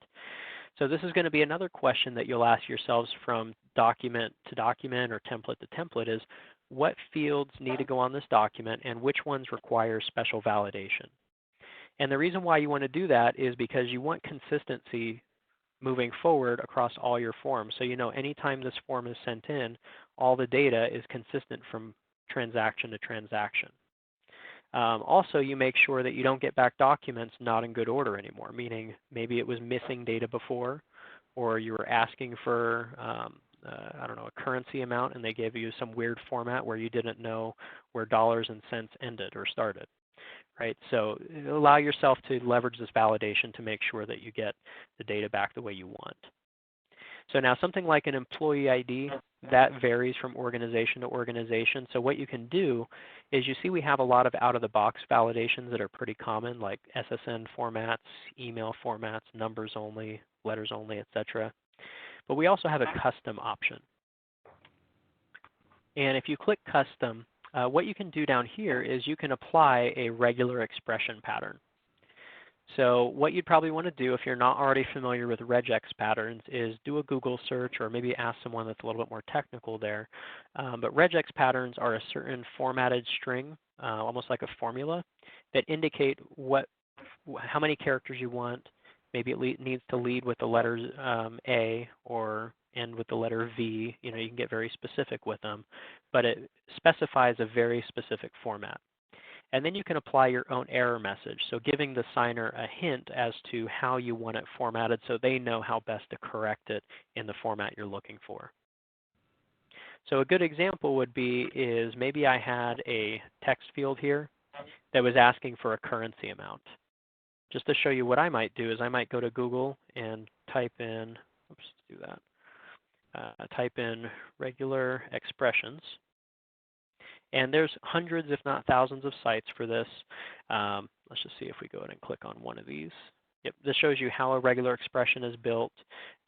So this is going to be another question that you'll ask yourselves from document to document or template to template is, what fields need to go on this document and which ones require special validation? And the reason why you want to do that is because you want consistency moving forward across all your forms. So you know anytime this form is sent in, all the data is consistent from transaction to transaction. Also, you make sure that you don't get back documents not in good order anymore, meaning maybe it was missing data before, or you were asking for, I don't know, a currency amount, and they gave you some weird format where you didn't know where dollars and cents ended or started, right? So allow yourself to leverage this validation to make sure that you get the data back the way you want. So now something like an employee ID, that varies from organization to organization. So what you can do is you see we have a lot of out-of-the-box validations that are pretty common, like SSN formats, email formats, numbers only, letters only, etc. But we also have a custom option. And if you click custom, what you can do down here is you can apply a regular expression pattern. So what you'd probably want to do if you're not already familiar with regex patterns is do a Google search or maybe ask someone that's a little bit more technical there. But regex patterns are a certain formatted string, almost like a formula, that indicate how many characters you want. Maybe it needs to lead with the letters A or end with the letter V. You know, you can get very specific with them, but it specifies a very specific format. And then you can apply your own error message, so giving the signer a hint as to how you want it formatted so they know how best to correct it in the format you're looking for. So a good example would be is maybe I had a text field here that was asking for a currency amount. Just to show you what I might do is I might go to Google and type in, oops, let's do that, type in regular expressions. And there's hundreds, if not thousands, of sites for this. Let's just see if we go ahead and click on one of these. Yep, this shows you how a regular expression is built,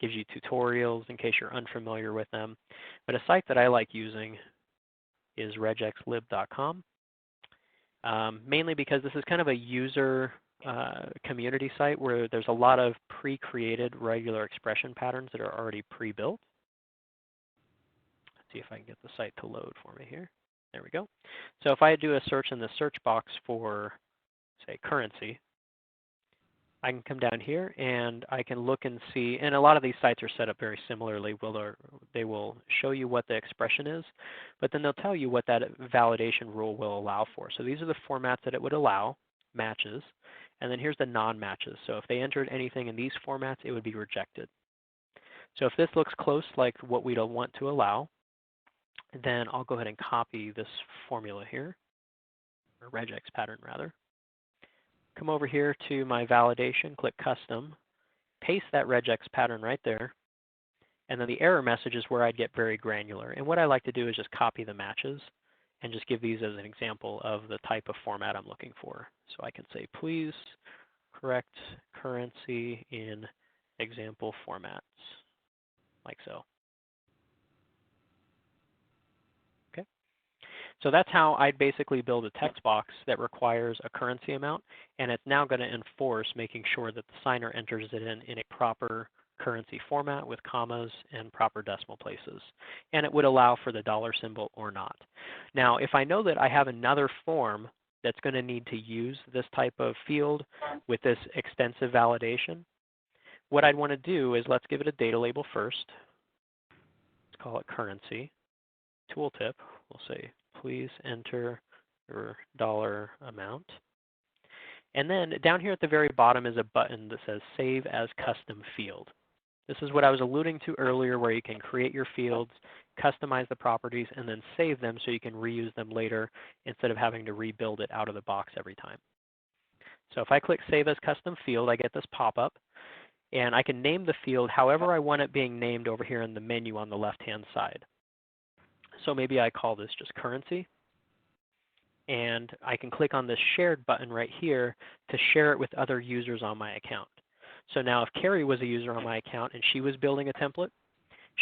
gives you tutorials in case you're unfamiliar with them. But a site that I like using is regexlib.com, mainly because this is kind of a user community site where there's a lot of pre-created regular expression patterns that are already pre-built. Let's see if I can get the site to load for me here. There we go. So if I do a search in the search box for, say, currency, I can come down here and I can look and see, and a lot of these sites are set up very similarly. They will show you what the expression is, but then they'll tell you what that validation rule will allow for. So these are the formats that it would allow, matches, and then here's the non-matches. So if they entered anything in these formats, it would be rejected. So if this looks close like what we don't want to allow, then I'll go ahead and copy this formula here, or regex pattern rather. Come over here to my validation, click custom, paste that regex pattern right there, and then the error message is where I'd get very granular. And what I like to do is just copy the matches and just give these as an example of the type of format I'm looking for. So I can say, please correct currency in example formats, like so. So that's how I'd basically build a text box that requires a currency amount, and it's now going to enforce making sure that the signer enters it in a proper currency format with commas and proper decimal places. And it would allow for the dollar symbol or not. Now, if I know that I have another form that's going to need to use this type of field with this extensive validation, what I'd want to do is let's give it a data label first. Let's call it currency. Tooltip, we'll say, please enter your dollar amount. And then down here at the very bottom is a button that says Save as Custom Field. This is what I was alluding to earlier, where you can create your fields, customize the properties, and then save them so you can reuse them later instead of having to rebuild it out of the box every time. So if I click Save as Custom Field, I get this pop-up, and I can name the field however I want it being named over here in the menu on the left-hand side. So maybe I call this just currency, and I can click on this shared button right here to share it with other users on my account. So now if Carrie was a user on my account and she was building a template,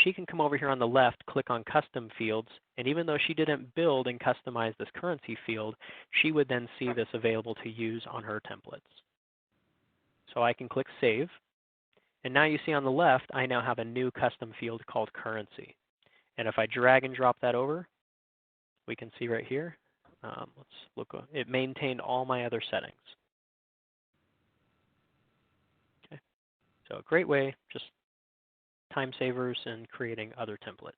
she can come over here on the left, click on custom fields, and even though she didn't build and customize this currency field, she would then see this available to use on her templates. So I can click save, and now you see on the left, I now have a new custom field called currency. And if I drag and drop that over, we can see right here, let's look, it maintained all my other settings. Okay, so a great way, just time savers and creating other templates.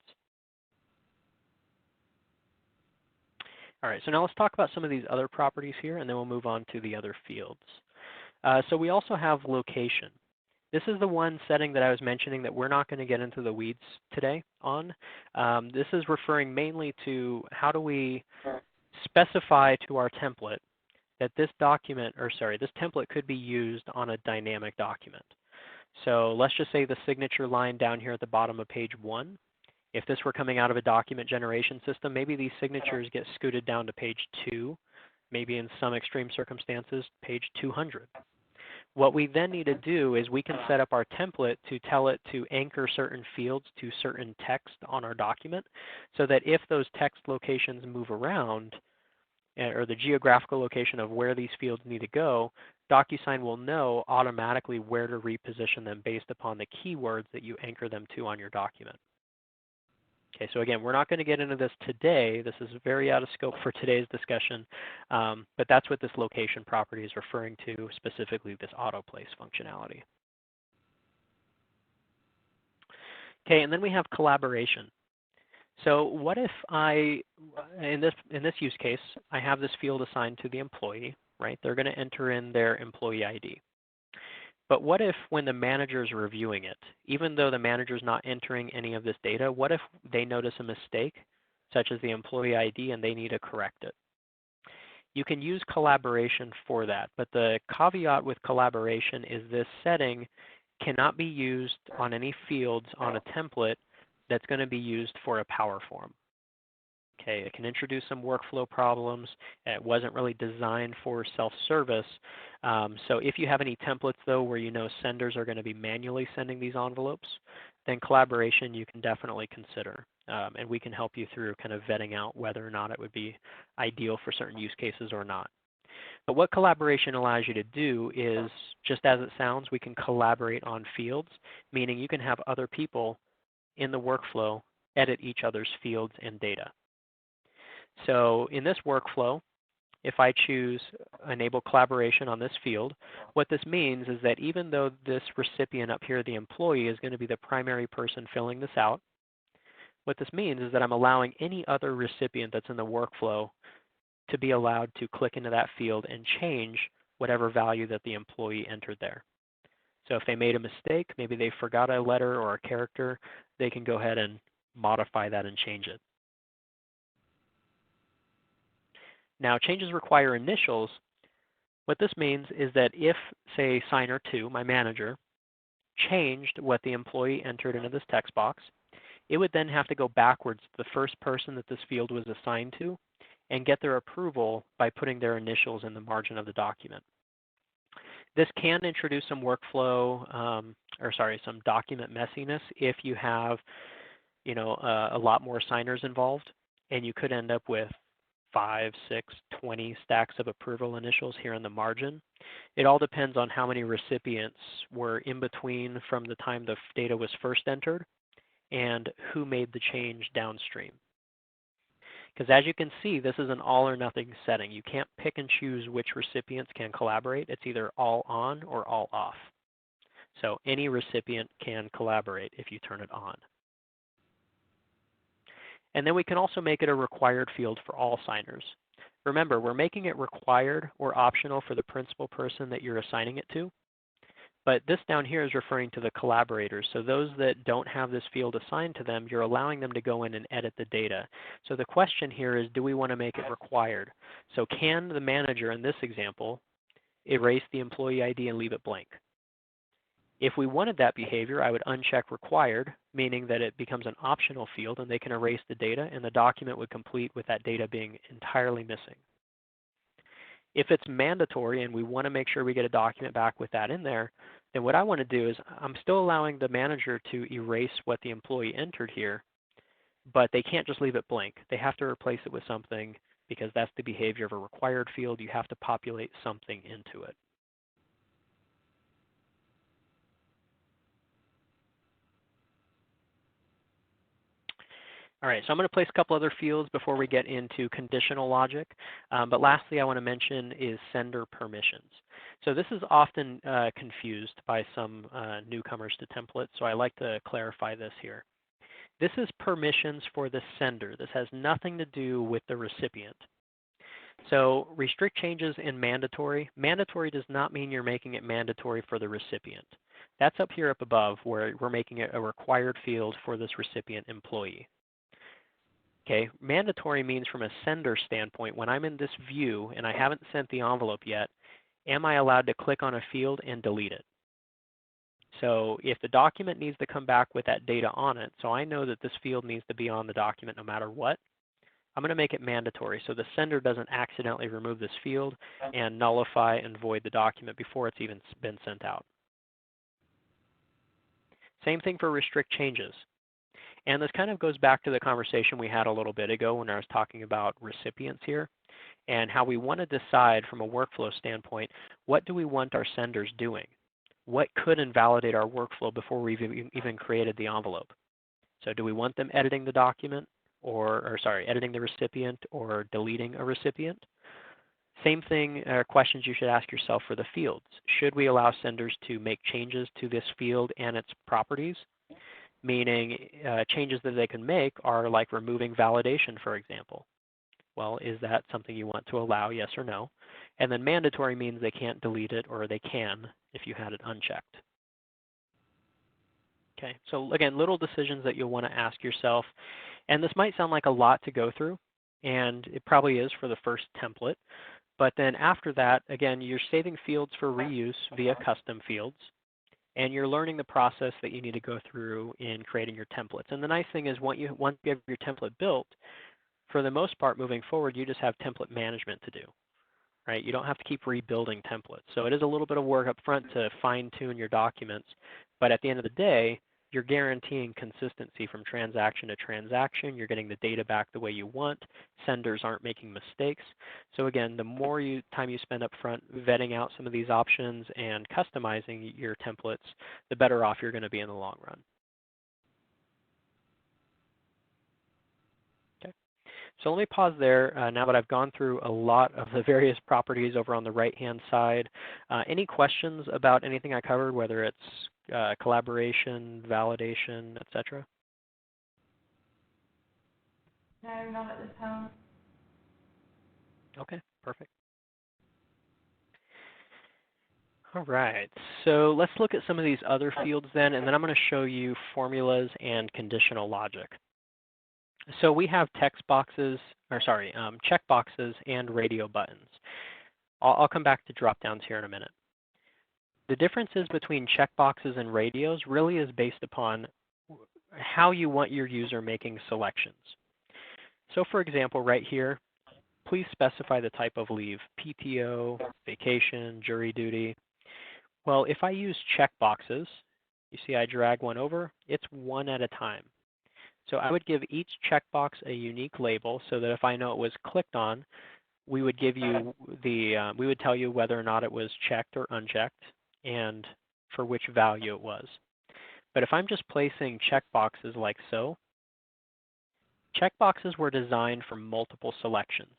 All right, so now let's talk about some of these other properties here, and then we'll move on to the other fields. So we also have location. This is the one setting that I was mentioning that we're not going to get into the weeds today on. This is referring mainly to how do we specify to our template that this document, or sorry, this template could be used on a dynamic document. So let's just say the signature line down here at the bottom of page 1. If this were coming out of a document generation system, maybe these signatures get scooted down to page 2, maybe in some extreme circumstances, page 200. What we then need to do is we can set up our template to tell it to anchor certain fields to certain text on our document so that if those text locations move around, or the geographical location of where these fields need to go, DocuSign will know automatically where to reposition them based upon the keywords that you anchor them to on your document. Okay, so again, we're not going to get into this today. This is very out of scope for today's discussion, but that's what this location property is referring to, specifically this auto place functionality. Okay, and then we have collaboration. So what if in this use case, I have this field assigned to the employee, right? They're going to enter in their employee ID. But what if when the manager is reviewing it, even though the manager is not entering any of this data, what if they notice a mistake, such as the employee ID, and they need to correct it? You can use collaboration for that, but the caveat with collaboration is this setting cannot be used on any fields on a template that's going to be used for a power form. Okay, it can introduce some workflow problems. It wasn't really designed for self-service. So if you have any templates, though, where you know senders are going to be manually sending these envelopes, then collaboration you can definitely consider. And we can help you through kind of vetting out whether or not it would be ideal for certain use cases or not. But what collaboration allows you to do is, just as it sounds, we can collaborate on fields, meaning you can have other people in the workflow edit each other's fields and data. So in this workflow, if I choose enable collaboration on this field, what this means is that even though this recipient up here, the employee, is going to be the primary person filling this out, what this means is that I'm allowing any other recipient that's in the workflow to be allowed to click into that field and change whatever value that the employee entered there. So if they made a mistake, maybe they forgot a letter or a character, they can go ahead and modify that and change it. Now, changes require initials. What this means is that if, say, signer 2, my manager, changed what the employee entered into this text box, it would then have to go backwards to the first person that this field was assigned to and get their approval by putting their initials in the margin of the document. This can introduce some workflow, some document messiness if you have, a lot more signers involved, and you could end up with 5, 6, 20 stacks of approval initials here in the margin. It all depends on how many recipients were in between from the time the data was first entered and who made the change downstream. Because as you can see, this is an all or nothing setting. You can't pick and choose which recipients can collaborate. It's either all on or all off. So any recipient can collaborate if you turn it on. And then we can also make it a required field for all signers. Remember, we're making it required or optional for the principal person that you're assigning it to. But this down here is referring to the collaborators. So those that don't have this field assigned to them, you're allowing them to go in and edit the data. So the question here is, do we want to make it required? So can the manager in this example erase the employee ID and leave it blank? If we wanted that behavior, I would uncheck required, meaning that it becomes an optional field and they can erase the data and the document would complete with that data being entirely missing. If it's mandatory and we want to make sure we get a document back with that in there, then what I want to do is I'm still allowing the manager to erase what the employee entered here, but they can't just leave it blank. They have to replace it with something because that's the behavior of a required field. You have to populate something into it. All right, so I'm going to place a couple other fields before we get into conditional logic. But lastly, I want to mention is sender permissions. So this is often confused by some newcomers to templates, so I like to clarify this here. This is permissions for the sender. This has nothing to do with the recipient. So restrict changes in mandatory. Mandatory does not mean you're making it mandatory for the recipient. That's up here up above where we're making it a required field for this recipient employee. Okay, mandatory means from a sender standpoint, when I'm in this view and I haven't sent the envelope yet, am I allowed to click on a field and delete it? So if the document needs to come back with that data on it, so I know that this field needs to be on the document no matter what, I'm going to make it mandatory so the sender doesn't accidentally remove this field and nullify and void the document before it's even been sent out. Same thing for restrict changes. And this kind of goes back to the conversation we had a little bit ago when I was talking about recipients here and how we want to decide from a workflow standpoint, what do we want our senders doing? What could invalidate our workflow before we've even created the envelope? So do we want them editing the document editing the recipient or deleting a recipient? Same thing, questions you should ask yourself for the fields. Should we allow senders to make changes to this field and its properties? Meaning changes that they can make are like removing validation, for example. Well, is that something you want to allow, yes or no? And then mandatory means they can't delete it, or they can if you had it unchecked. Okay, so again, little decisions that you'll want to ask yourself. And this might sound like a lot to go through, and it probably is for the first template. But then after that, again, you're saving fields for reuse via custom fields. And you're learning the process that you need to go through in creating your templates. And the nice thing is once you have your template built, for the most part moving forward, you just have template management to do, right? You don't have to keep rebuilding templates. So it is a little bit of work up front to fine tune your documents. But at the end of the day, you're guaranteeing consistency from transaction to transaction. You're getting the data back the way you want. Senders aren't making mistakes. So again, the more time you spend up front vetting out some of these options and customizing your templates, the better off you're going to be in the long run. Okay. So let me pause there now that I've gone through a lot of the various properties over on the right-hand side. Any questions about anything I covered, whether it's collaboration, validation, etc.? No, not at this time. Okay, perfect. All right, so let's look at some of these other fields then, and then I'm going to show you formulas and conditional logic. So we have text boxes, check boxes and radio buttons. I'll come back to drop downs here in a minute. The differences between checkboxes and radios really is based upon how you want your user making selections. So for example, right here, please specify the type of leave, PTO, vacation, jury duty. Well, if I use checkboxes, you see I drag one over, it's one at a time. So I would give each checkbox a unique label so that if I know it was clicked on, we would give you we would tell you whether or not it was checked or unchecked and for which value it was. But if I'm just placing checkboxes like so, checkboxes were designed for multiple selections.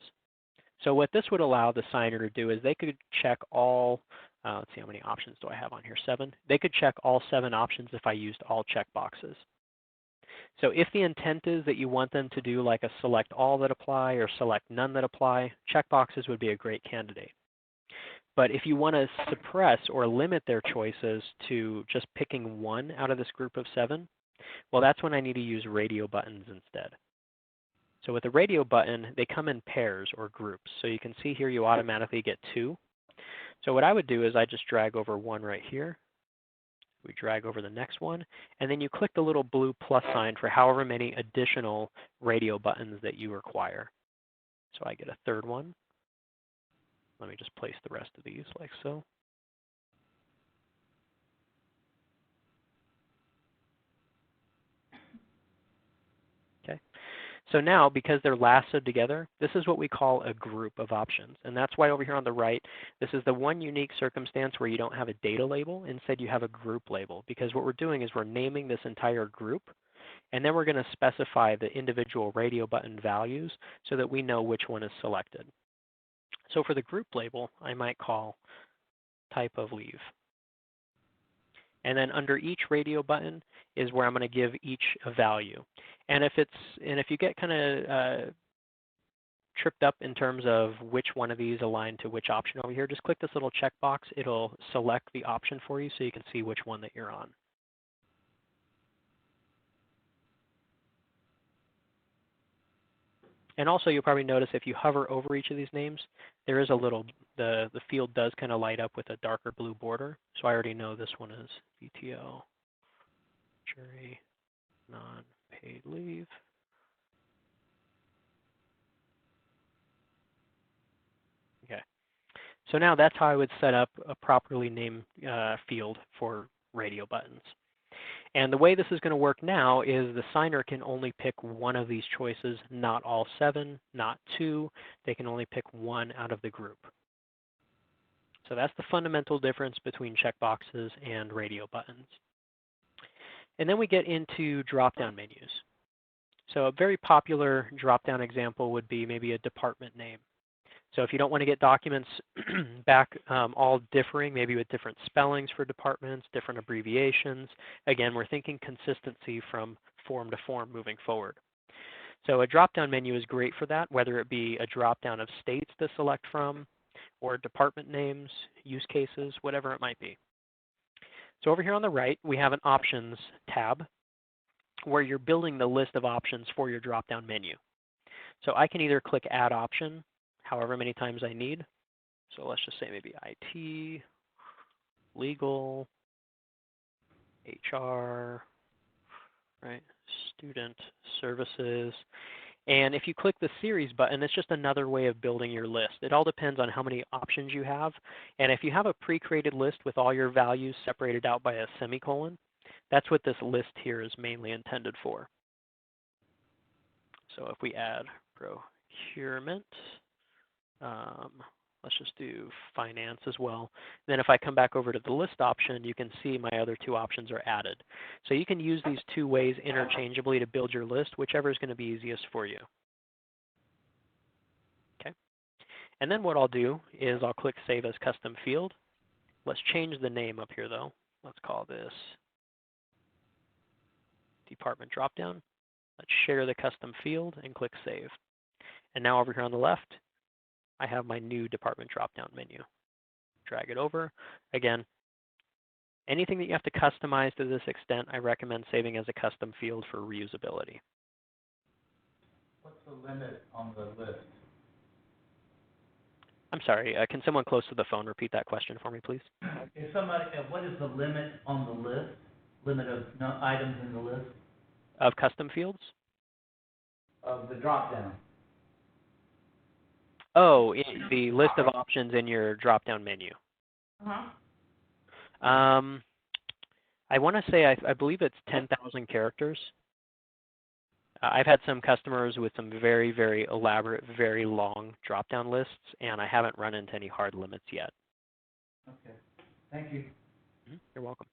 So what this would allow the signer to do is they could check all, let's see how many options do I have on here, 7. They could check all 7 options if I used all checkboxes. So if the intent is that you want them to do like a select all that apply or select none that apply, checkboxes would be a great candidate. But if you want to suppress or limit their choices to just picking one out of this group of 7, well, that's when I need to use radio buttons instead. So with the radio button, they come in pairs or groups. So you can see here you automatically get 2. So what I would do is I just drag over one right here. We drag over the next one, and then you click the little blue plus sign for however many additional radio buttons that you require. So I get a 3rd one. Let me just place the rest of these like so. Okay. So now, because they're lassoed together, this is what we call a group of options. And that's why over here on the right, this is the one unique circumstance where you don't have a data label. Instead, you have a group label. Because what we're doing is we're naming this entire group, and then we're going to specify the individual radio button values so that we know which one is selected. So for the group label, I might call type of leave. And then under each radio button is where I'm going to give each a value. And if you get kind of tripped up in terms of which one of these align to which option over here, just click this little checkbox. It'll select the option for you so you can see which one that you're on. And also, you'll probably notice if you hover over each of these names, there is a little, the field does kind of light up with a darker blue border. So I already know this one is VTO, jury, non-paid leave. Okay. So now that's how I would set up a properly named field for radio buttons. And the way this is going to work now is the signer can only pick one of these choices, not all 7, not 2. They can only pick one out of the group. So that's the fundamental difference between checkboxes and radio buttons. And then we get into drop-down menus. So a very popular drop-down example would be maybe a department name. So if you don't want to get documents back all differing, maybe with different spellings for departments, different abbreviations, again, we're thinking consistency from form to form moving forward. So a drop-down menu is great for that, whether it be a drop-down of states to select from, or department names, use cases, whatever it might be. So over here on the right, we have an Options tab where you're building the list of options for your drop-down menu. So I can either click Add Option however many times I need. So let's just say maybe IT, legal, HR, right? Student services. And if you click the series button, it's just another way of building your list. It all depends on how many options you have. And if you have a pre-created list with all your values separated out by a semicolon, that's what this list here is mainly intended for. So if we add procurement, let's just do finance as well. Then if I come back over to the list option, you can see my other 2 options are added. So you can use these 2 ways interchangeably to build your list, whichever is going to be easiest for you. Okay. And then what I'll do is I'll click Save as Custom Field. Let's change the name up here though. Let's call this Department Dropdown. Let's share the custom field and click Save. And now over here on the left, I have my new department drop-down menu. Drag it over. Again, anything that you have to customize to this extent, I recommend saving as a custom field for reusability. What's the limit on the list? I'm sorry, can someone close to the phone repeat that question for me, please? If somebody, what is the limit on the list? Limit of items in the list? Of custom fields? Of the drop-down. Oh, the list of options in your drop-down menu. I want to say, I believe it's 10,000 characters. I've had some customers with some very, very elaborate, very long drop-down lists, and I haven't run into any hard limits yet. Okay, thank you. You're welcome.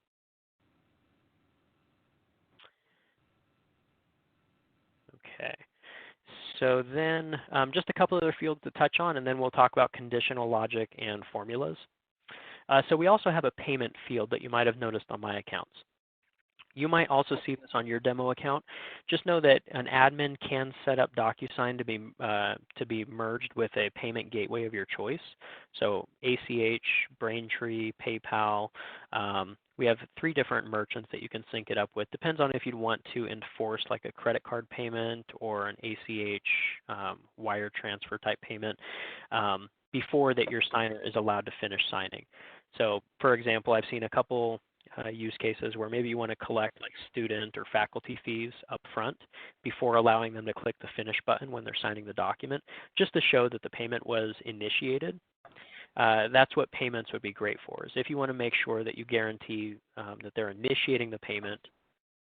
Okay. So then just a couple other fields to touch on, and then we'll talk about conditional logic and formulas. So we also have a payment field that you might have noticed on my accounts. You might also see this on your demo account. Just know that an admin can set up DocuSign to be merged with a payment gateway of your choice. So ACH, Braintree, PayPal. We have 3 different merchants that you can sync it up with. Depends on if you'd want to enforce like a credit card payment or an ACH wire transfer type payment before that your signer is allowed to finish signing. So for example, I've seen a couple use cases where maybe you want to collect like student or faculty fees up front before allowing them to click the finish button when they're signing the document, just to show that the payment was initiated. That's what payments would be great for, is if you want to make sure that you guarantee that they're initiating the payment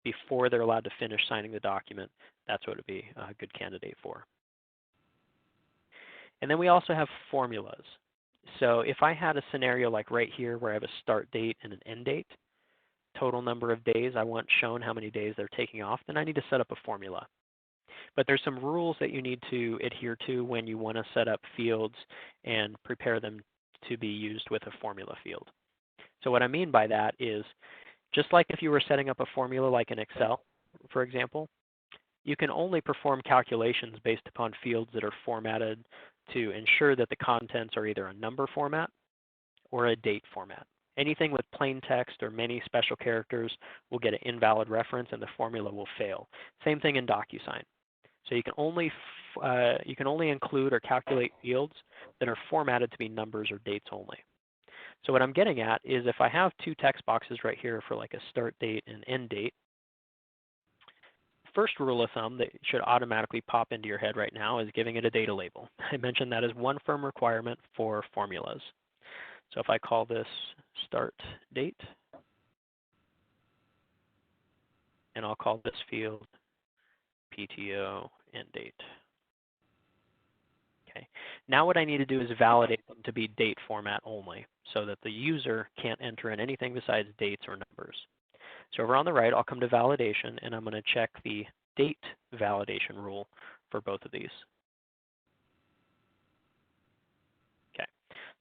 before they're allowed to finish signing the document, that's what it would be a good candidate for. And then we also have formulas. So if I had a scenario like right here where I have a start date and an end date, total number of days, I want shown how many days they're taking off, then I need to set up a formula. But there's some rules that you need to adhere to when you want to set up fields and prepare them to be used with a formula field. So what I mean by that is, just like if you were setting up a formula like in Excel, for example, you can only perform calculations based upon fields that are formatted to ensure that the contents are either a number format or a date format. Anything with plain text or many special characters will get an invalid reference and the formula will fail. Same thing in DocuSign. So you can only include or calculate fields that are formatted to be numbers or dates only. So what I'm getting at is if I have two text boxes right here for like a start date and end date, first rule of thumb that should automatically pop into your head right now is giving it a data label. I mentioned that is one firm requirement for formulas. So if I call this start date, and I'll call this field PTO end date. Okay. Now what I need to do is validate them to be date format only so that the user can't enter in anything besides dates or numbers. So over on the right, I'll come to validation, and I'm going to check the date validation rule for both of these. Okay.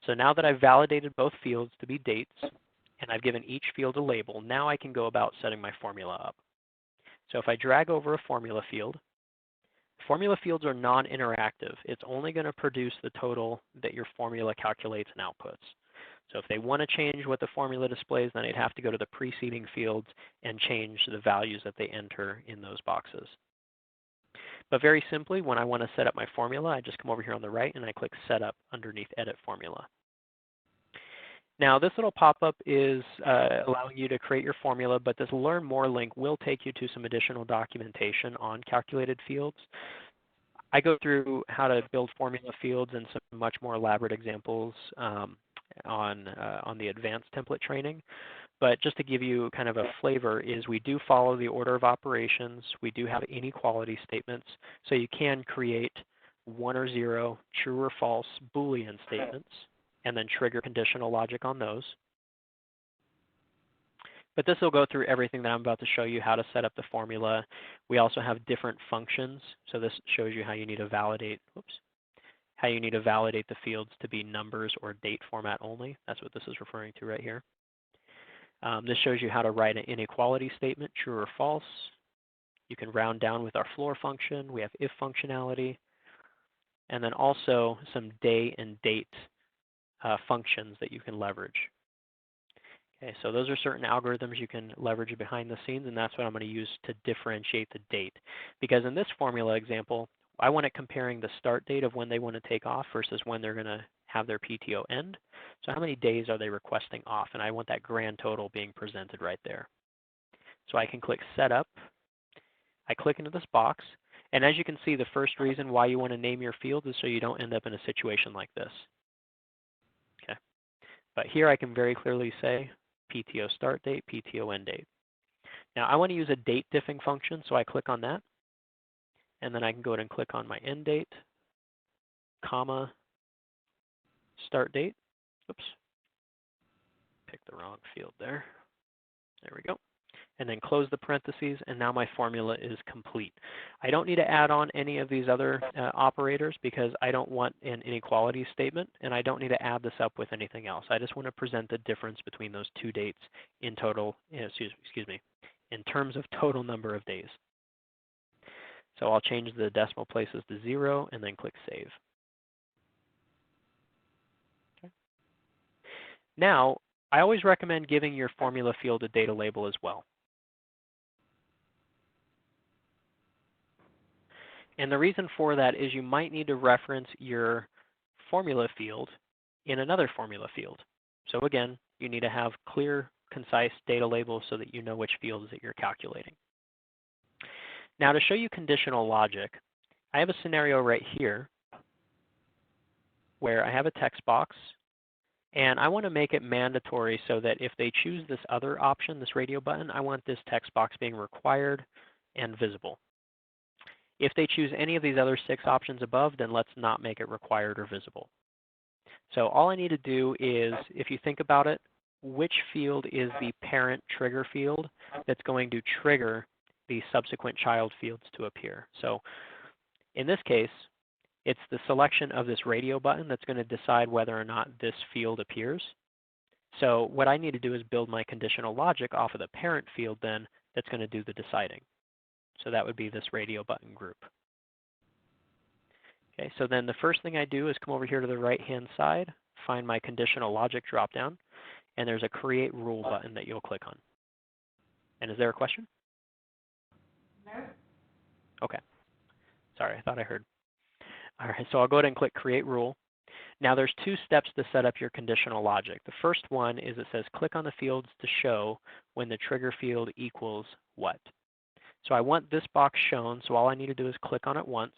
So now that I've validated both fields to be dates, and I've given each field a label, now I can go about setting my formula up. So if I drag over a formula field, formula fields are non-interactive. It's only going to produce the total that your formula calculates and outputs. So if they want to change what the formula displays, then they'd have to go to the preceding fields and change the values that they enter in those boxes. But very simply, when I want to set up my formula, I just come over here on the right and I click Setup underneath Edit Formula. Now this little pop-up is allowing you to create your formula, but this Learn More link will take you to some additional documentation on calculated fields. I go through how to build formula fields and some much more elaborate examples on the advanced template training. But just to give you kind of a flavor is we do follow the order of operations. We do have inequality statements. So you can create 1 or 0, true or false Boolean statements, and then trigger conditional logic on those. But this will go through everything that I'm about to show you, how to set up the formula. We also have different functions. So this shows you how you need to validate, how you need to validate the fields to be numbers or date format only. That's what this is referring to right here. This shows you how to write an inequality statement, true or false. You can round down with our floor function. We have if functionality. And then also some day and date functions that you can leverage. Okay, so those are certain algorithms you can leverage behind the scenes, and that's what I'm going to use to differentiate the date. Because in this formula example, I want it comparing the start date of when they want to take off versus when they're going to have their PTO end. So how many days are they requesting off? And I want that grand total being presented right there. So I can click Setup. I click into this box. And as you can see, the first reason why you want to name your fields is so you don't end up in a situation like this. Okay. But here I can very clearly say PTO start date, PTO end date. Now I want to use a date diffing function, so I click on that. And then I can go ahead and click on my end date, comma, start date. Oops, picked the wrong field there. There we go. And then close the parentheses, and now my formula is complete. I don't need to add on any of these other operators because I don't want an inequality statement, and I don't need to add this up with anything else. I just want to present the difference between those two dates in total, in terms of total number of days. So I'll change the decimal places to 0 and then click Save. Okay. Now, I always recommend giving your formula field a data label as well. And the reason for that is you might need to reference your formula field in another formula field. So again, you need to have clear, concise data labels so that you know which fields that you're calculating. Now to show you conditional logic, I have a scenario right here where I have a text box And I want to make it mandatory so that if they choose this other option, this radio button, I want this text box being required and visible. If they choose any of these other 6 options above, then let's not make it required or visible. So all I need to do is, if you think about it, which field is the parent trigger field that's going to trigger the subsequent child fields to appear? So in this case, it's the selection of this radio button that's going to decide whether or not this field appears. So what I need to do is build my conditional logic off of the parent field then that's going to do the deciding. So that would be this radio button group. Okay, so then the first thing I do is come over here to the right-hand side, find my conditional logic dropdown, and there's a create rule button that you'll click on. And is there a question? No? Okay. Sorry, I thought I heard. All right, so I'll go ahead and click create rule. Now there's 2 steps to set up your conditional logic. The first one is it says click on the fields to show when the trigger field equals what. So I want this box shown, so all I need to do is click on it once.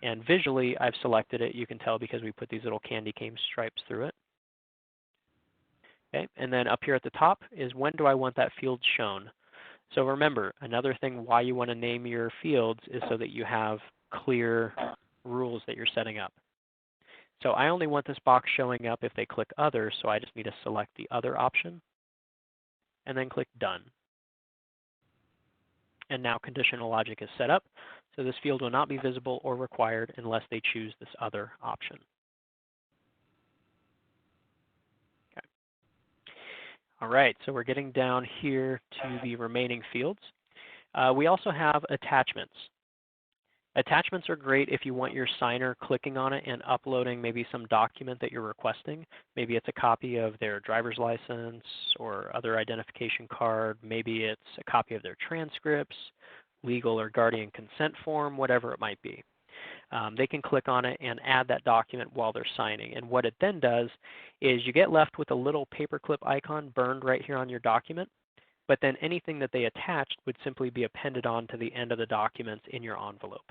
And visually, I've selected it. You can tell because we put these little candy cane stripes through it. Okay, and then up here at the top is when do I want that field shown. So remember, another thing why you want to name your fields is so that you have clear rules that you're setting up. So I only want this box showing up if they click other, so I just need to select the other option and then click done. And now conditional logic is set up, so this field will not be visible or required unless they choose this other option. Okay. All right, so we're getting down here to the remaining fields. We also have attachments. Attachments are great if you want your signer clicking on it and uploading maybe some document that you're requesting. Maybe it's a copy of their driver's license or other identification card. Maybe it's a copy of their transcripts, legal or guardian consent form, whatever it might be. They can click on it and add that document while they're signing. And what it then does is you get left with a little paperclip icon burned right here on your document. But then anything that they attached would simply be appended on to the end of the documents in your envelope.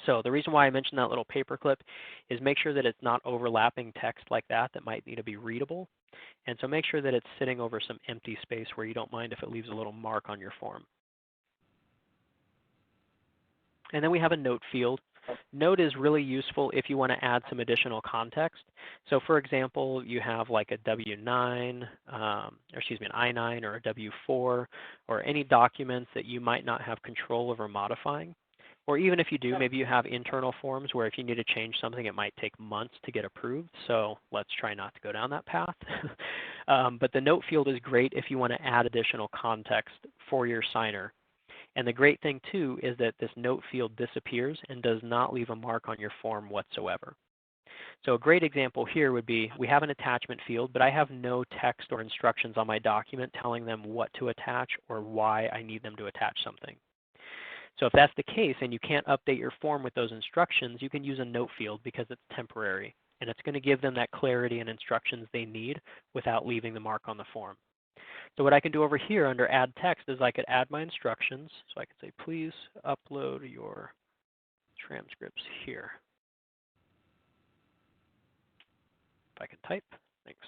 So the reason why I mentioned that little paperclip is make sure that it's not overlapping text like that might need to be readable. And so make sure that it's sitting over some empty space where you don't mind if it leaves a little mark on your form. And then we have a note field. Note is really useful if you want to add some additional context. So for example, you have like a W-9, an I-9 or a W-4, or any documents that you might not have control over modifying. Or even if you do, maybe you have internal forms where if you need to change something, it might take months to get approved. So let's try not to go down that path. But the note field is great if you want to add additional context for your signer. And the great thing too is that this note field disappears and does not leave a mark on your form whatsoever. So a great example here would be we have an attachment field, but I have no text or instructions on my document telling them what to attach or why I need them to attach something. So if that's the case and you can't update your form with those instructions, you can use a note field because it's temporary. And it's going to give them that clarity and instructions they need without leaving the mark on the form. So what I can do over here under add text is I could add my instructions. So I could say, please upload your transcripts here. If I can type, thanks.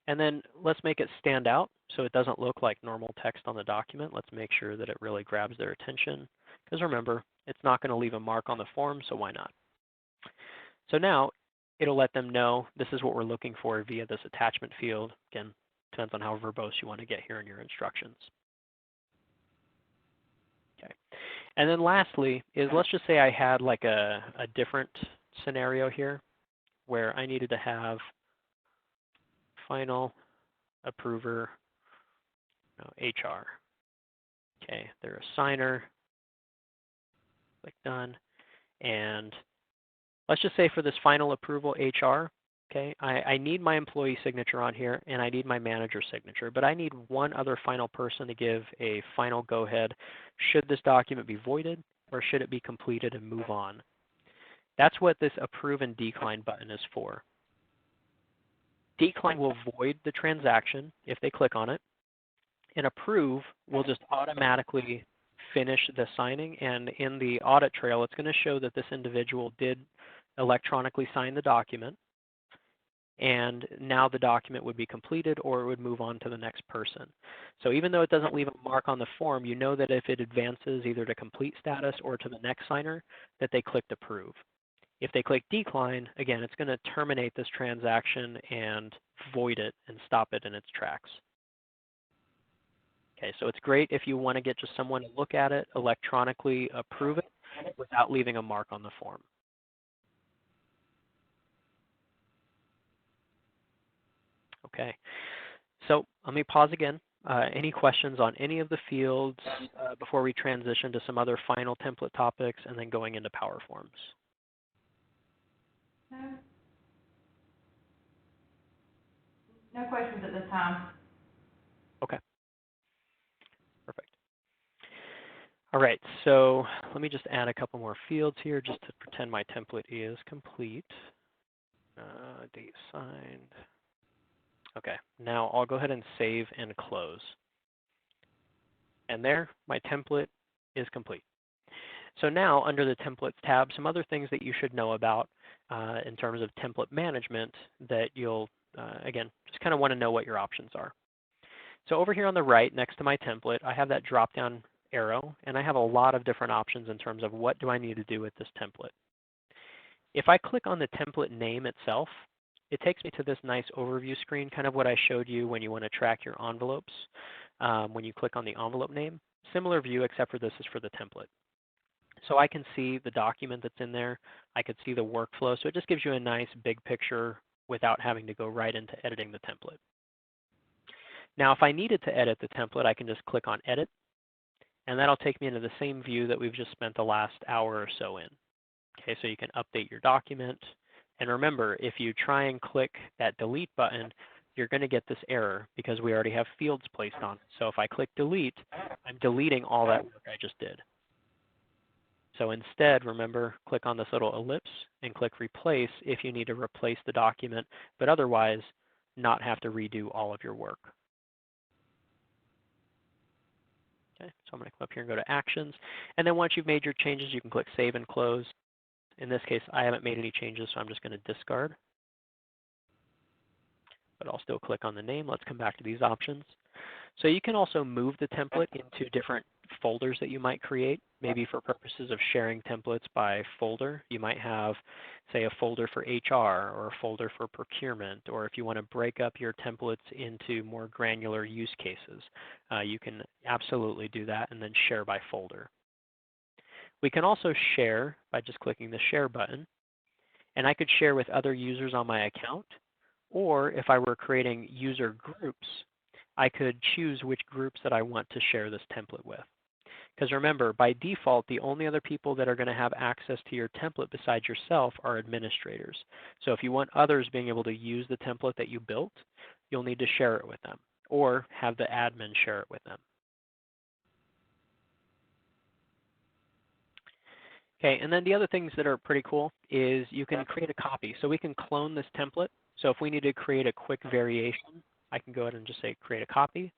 And then let's make it stand out so it doesn't look like normal text on the document. Let's make sure that it really grabs their attention. Because remember, it's not going to leave a mark on the form, so why not? So now it'll let them know this is what we're looking for via this attachment field. Again, depends on how verbose you want to get here in your instructions. Okay. And then lastly is let's just say I had like a different scenario here where I needed to have final approver, HR. Okay, they're a signer. Click done. And let's just say for this final approval HR, okay, I need my employee signature on here and I need my manager signature, but I need one other final person to give a final go-ahead. Should this document be voided or should it be completed and move on? That's what this approve and decline button is for. Decline will void the transaction if they click on it, and approve will just automatically finish the signing, and in the audit trail, it's going to show that this individual did electronically sign the document, and now the document would be completed or it would move on to the next person. So even though it doesn't leave a mark on the form, you know that if it advances either to complete status or to the next signer, that they clicked approve. If they click decline, again, it's going to terminate this transaction and void it and stop it in its tracks. Okay, so it's great if you want to get just someone to look at it, electronically approve it without leaving a mark on the form. Okay, so let me pause again. Any questions on any of the fields before we transition to some other final template topics and then going into Power Forms? No questions at this time. Okay, perfect. All right, so let me just add a couple more fields here just to pretend my template is complete. Date signed. Okay, now I'll go ahead and save and close. And there, my template is complete. So now, under the Templates tab, some other things that you should know about in terms of template management that you'll, again, just kind of want to know what your options are. So over here on the right, next to my template, I have that drop-down arrow, and I have a lot of different options in terms of what do I need to do with this template. If I click on the template name itself, it takes me to this nice overview screen, kind of what I showed you when you want to track your envelopes. When you click on the envelope name, similar view except for this is for the template. So I can see the document that's in there. I could see the workflow. So it just gives you a nice big picture without having to go right into editing the template. Now, if I needed to edit the template, I can just click on Edit, and that'll take me into the same view that we've just spent the last hour or so in. Okay, so you can update your document. And remember, if you try and click that Delete button, you're going to get this error because we already have fields placed on it. So if I click Delete, I'm deleting all that work I just did. So instead, remember, click on this little ellipse and click Replace if you need to replace the document, but otherwise not have to redo all of your work. Okay, so I'm going to come up here and go to Actions. And then once you've made your changes, you can click Save and Close. In this case, I haven't made any changes, so I'm just going to discard. But I'll still click on the name. Let's come back to these options. So you can also move the template into different folders that you might create, maybe for purposes of sharing templates by folder. You might have, say, a folder for HR or a folder for procurement, or if you want to break up your templates into more granular use cases, you can absolutely do that and then share by folder. We can also share by just clicking the Share button, and I could share with other users on my account, or if I were creating user groups, I could choose which groups that I want to share this template with. Because remember, by default, the only other people that are going to have access to your template besides yourself are administrators. So if you want others being able to use the template that you built, you'll need to share it with them, or have the admin share it with them. Okay, and then the other things that are pretty cool is you can create a copy. So we can clone this template. So if we need to create a quick variation, I can go ahead and just say create a copy.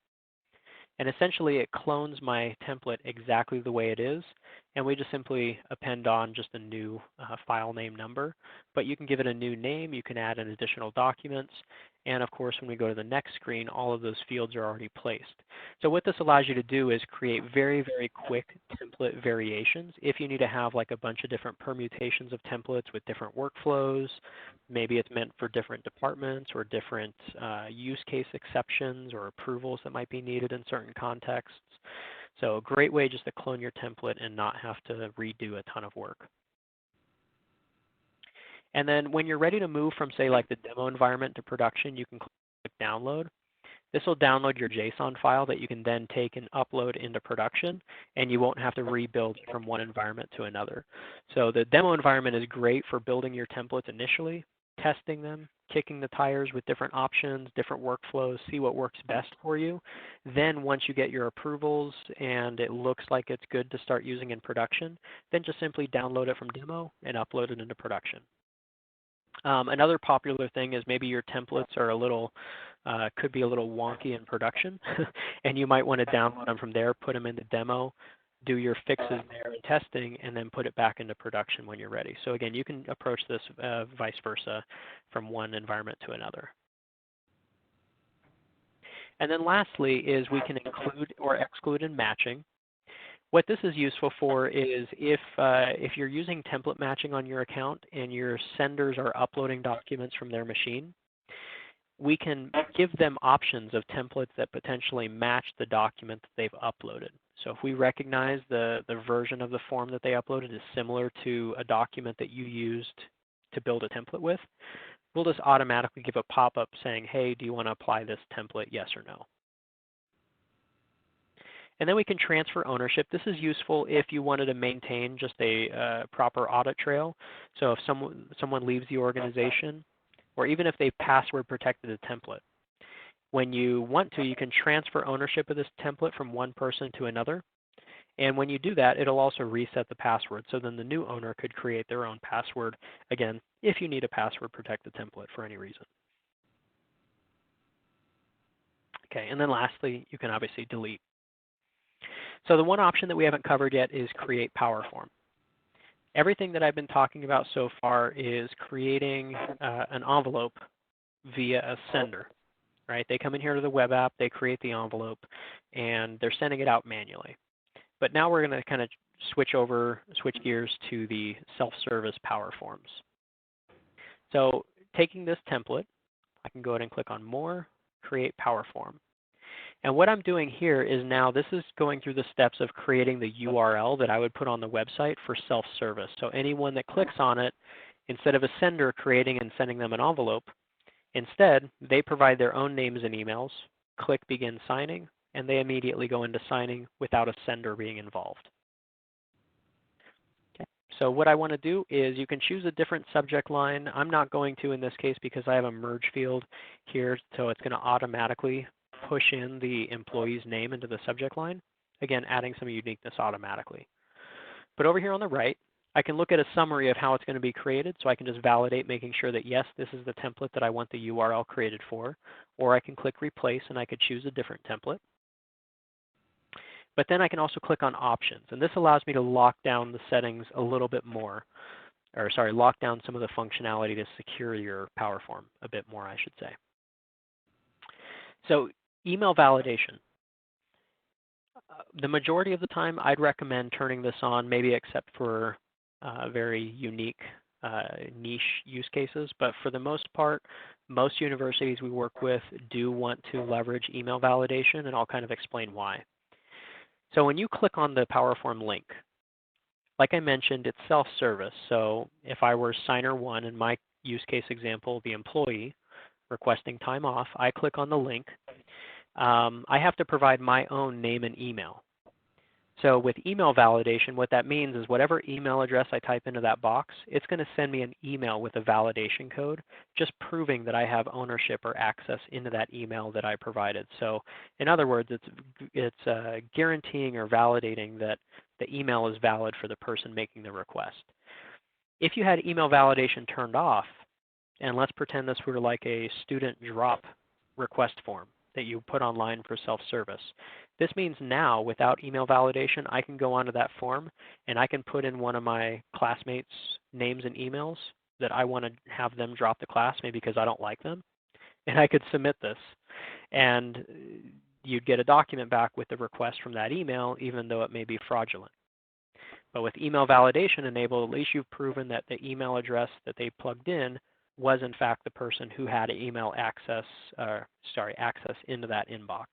And essentially it clones my template exactly the way it is. And we just simply append on just a new file name number. But you can give it a new name. You can add in additional documents. And of course, when we go to the next screen, all of those fields are already placed. So what this allows you to do is create very, very quick template variations. If you need to have like a bunch of different permutations of templates with different workflows, maybe it's meant for different departments or different use case exceptions or approvals that might be needed in certain contexts. So a great way just to clone your template and not have to redo a ton of work. And then when you're ready to move from, say, like the demo environment to production, you can click Download. This will download your JSON file that you can then take and upload into production, and you won't have to rebuild from one environment to another. So the demo environment is great for building your templates initially, testing them, kicking the tires with different options, different workflows, see what works best for you. Then once you get your approvals and it looks like it's good to start using in production, then just simply download it from demo and upload it into production. Another popular thing is maybe your templates are a little, could be a little wonky in production, and you might want to download them from there, put them into demo, do your fixes there and testing, and then put it back into production when you're ready. So again, you can approach this vice versa from one environment to another. And then lastly is we can include or exclude in matching. What this is useful for is if you're using template matching on your account and your senders are uploading documents from their machine, we can give them options of templates that potentially match the document that they've uploaded. So if we recognize the version of the form that they uploaded is similar to a document that you used to build a template with, we'll just automatically give a pop-up saying, hey, do you want to apply this template, yes or no? And then we can transfer ownership. This is useful if you wanted to maintain just a proper audit trail. So if someone leaves the organization, or even if they password protected a template, when you want to, you can transfer ownership of this template from one person to another. And when you do that, it'll also reset the password. So then the new owner could create their own password, again, if you need a password protected template for any reason. Okay, and then lastly, you can obviously delete. So the one option that we haven't covered yet is create power form. Everything that I've been talking about so far is creating an envelope via a sender, right? They come in here to the web app, they create the envelope, and they're sending it out manually. But now we're going to kind of switch gears to the self-service power forms. So taking this template, I can go ahead and click on More, Create Power Form. And what I'm doing here is now this is going through the steps of creating the URL that I would put on the website for self-service. So anyone that clicks on it, instead of a sender creating and sending them an envelope, instead they provide their own names and emails, click Begin Signing, and they immediately go into signing without a sender being involved. Okay. So what I want to do is you can choose a different subject line. I'm not going to in this case because I have a merge field here, so it's going to automatically push in the employee's name into the subject line, again, adding some uniqueness automatically. But over here on the right, I can look at a summary of how it's going to be created, so I can just validate making sure that, yes, this is the template that I want the URL created for, or I can click Replace and I could choose a different template. But then I can also click on Options, and this allows me to lock down the settings a little bit more, or sorry, lock down some of the functionality to secure your power form a bit more, I should say. So email validation. The majority of the time, I'd recommend turning this on, maybe except for very unique niche use cases. But for the most part, most universities we work with do want to leverage email validation, and I'll kind of explain why. So when you click on the PowerForm link, like I mentioned, it's self-service. So if I were signer 1 in my use case example, the employee requesting time off, I click on the link. I have to provide my own name and email. So with email validation, what that means is whatever email address I type into that box, it's going to send me an email with a validation code, just proving that I have ownership or access into that email that I provided. So in other words, it's guaranteeing or validating that the email is valid for the person making the request. If you had email validation turned off, and let's pretend this were like a student drop request form that you put online for self-service. This means now, without email validation, I can go onto that form and I can put in one of my classmates' names and emails that I want to have them drop the class, maybe because I don't like them, and I could submit this. And you'd get a document back with the request from that email, even though it may be fraudulent. But with email validation enabled, at least you've proven that the email address that they plugged in was in fact the person who had email access, access into that inbox.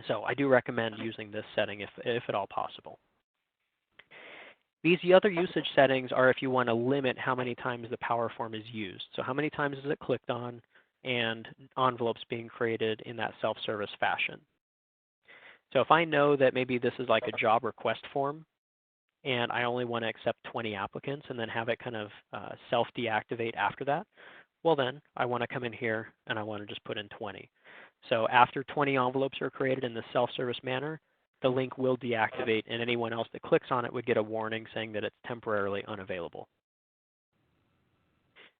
So I do recommend using this setting if at all possible. These other usage settings are if you want to limit how many times the power form is used. So how many times is it clicked on and envelopes being created in that self-service fashion. So if I know that maybe this is like a job request form, and I only want to accept 20 applicants and then have it kind of self-deactivate after that, well then I want to come in here and I want to just put in 20. So after 20 envelopes are created in the self-service manner, the link will deactivate and anyone else that clicks on it would get a warning saying that it's temporarily unavailable.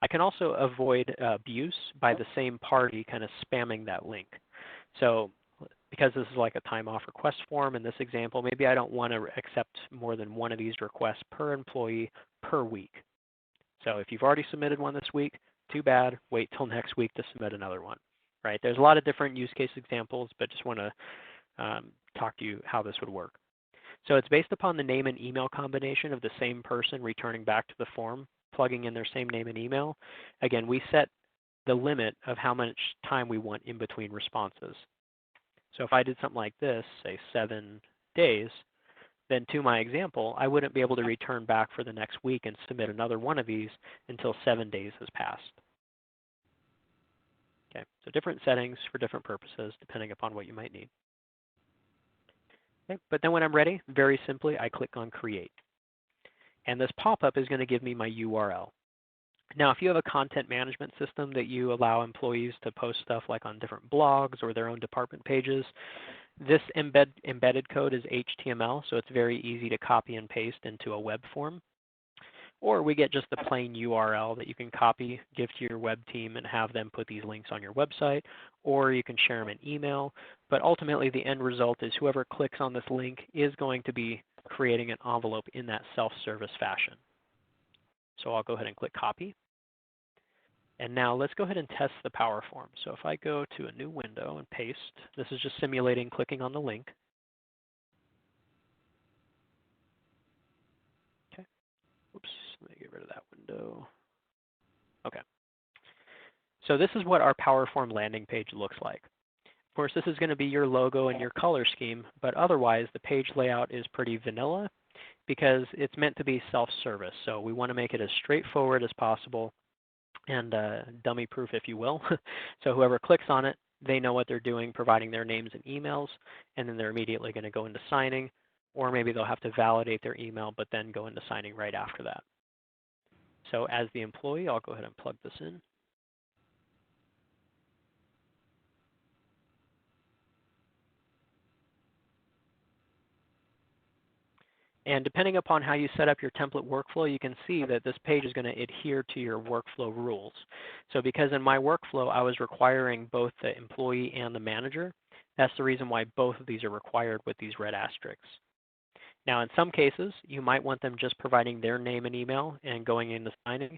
I can also avoid abuse by the same party kind of spamming that link. So because this is like a time off request form in this example, maybe I don't want to accept more than one of these requests per employee per week. So if you've already submitted one this week, too bad, wait till next week to submit another one, right? There's a lot of different use case examples, but just want to talk to you how this would work. So it's based upon the name and email combination of the same person returning back to the form, plugging in their same name and email. Again, we set the limit of how much time we want in between responses. So if I did something like this, say 7 days, then to my example, I wouldn't be able to return back for the next week and submit another one of these until 7 days has passed. Okay, so different settings for different purposes depending upon what you might need. Okay, but then when I'm ready, very simply, I click on Create. And this pop-up is going to give me my URL. Now, if you have a content management system that you allow employees to post stuff like on different blogs or their own department pages, this embedded code is HTML, so it's very easy to copy and paste into a web form. Or we get just the plain URL that you can copy, give to your web team, and have them put these links on your website, or you can share them in email. But ultimately, the end result is whoever clicks on this link is going to be creating an envelope in that self-service fashion. So I'll go ahead and click Copy. And now let's go ahead and test the Power Form. So if I go to a new window and paste, this is just simulating clicking on the link. Okay. Oops, let me get rid of that window. Okay. So this is what our Power Form landing page looks like. Of course, this is going to be your logo and your color scheme, but otherwise the page layout is pretty vanilla because it's meant to be self-service. So we want to make it as straightforward as possible and dummy-proof, if you will. So whoever clicks on it, they know what they're doing, providing their names and emails, and then they're immediately going to go into signing, or maybe they'll have to validate their email, but then go into signing right after that. So as the employee, I'll go ahead and plug this in. And depending upon how you set up your template workflow, you can see that this page is going to adhere to your workflow rules. So because in my workflow, I was requiring both the employee and the manager, that's the reason why both of these are required with these red asterisks. Now, in some cases, you might want them just providing their name and email and going into signing.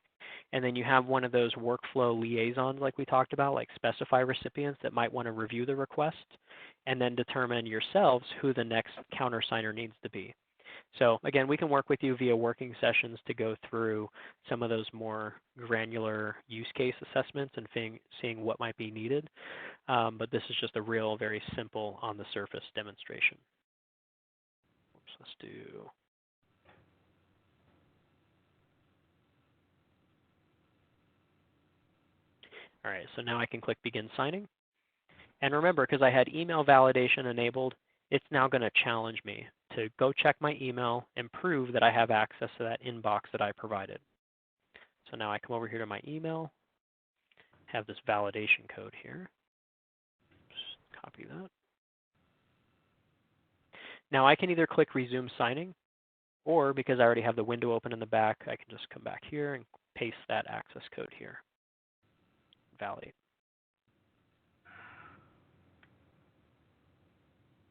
And then you have one of those workflow liaisons like we talked about, like specify recipients that might want to review the request and then determine yourselves who the next countersigner needs to be. So again, we can work with you via working sessions to go through some of those more granular use case assessments and seeing what might be needed. But this is just a real, very simple on the surface demonstration. Oops, let's do. All right, so now I can click Begin Signing. And remember, because I had email validation enabled, it's now going to challenge me to go check my email and prove that I have access to that inbox that I provided. So now I come over here to my email, have this validation code here. Just copy that. Now I can either click Resume Signing, or because I already have the window open in the back, I can just come back here and paste that access code here. Validate.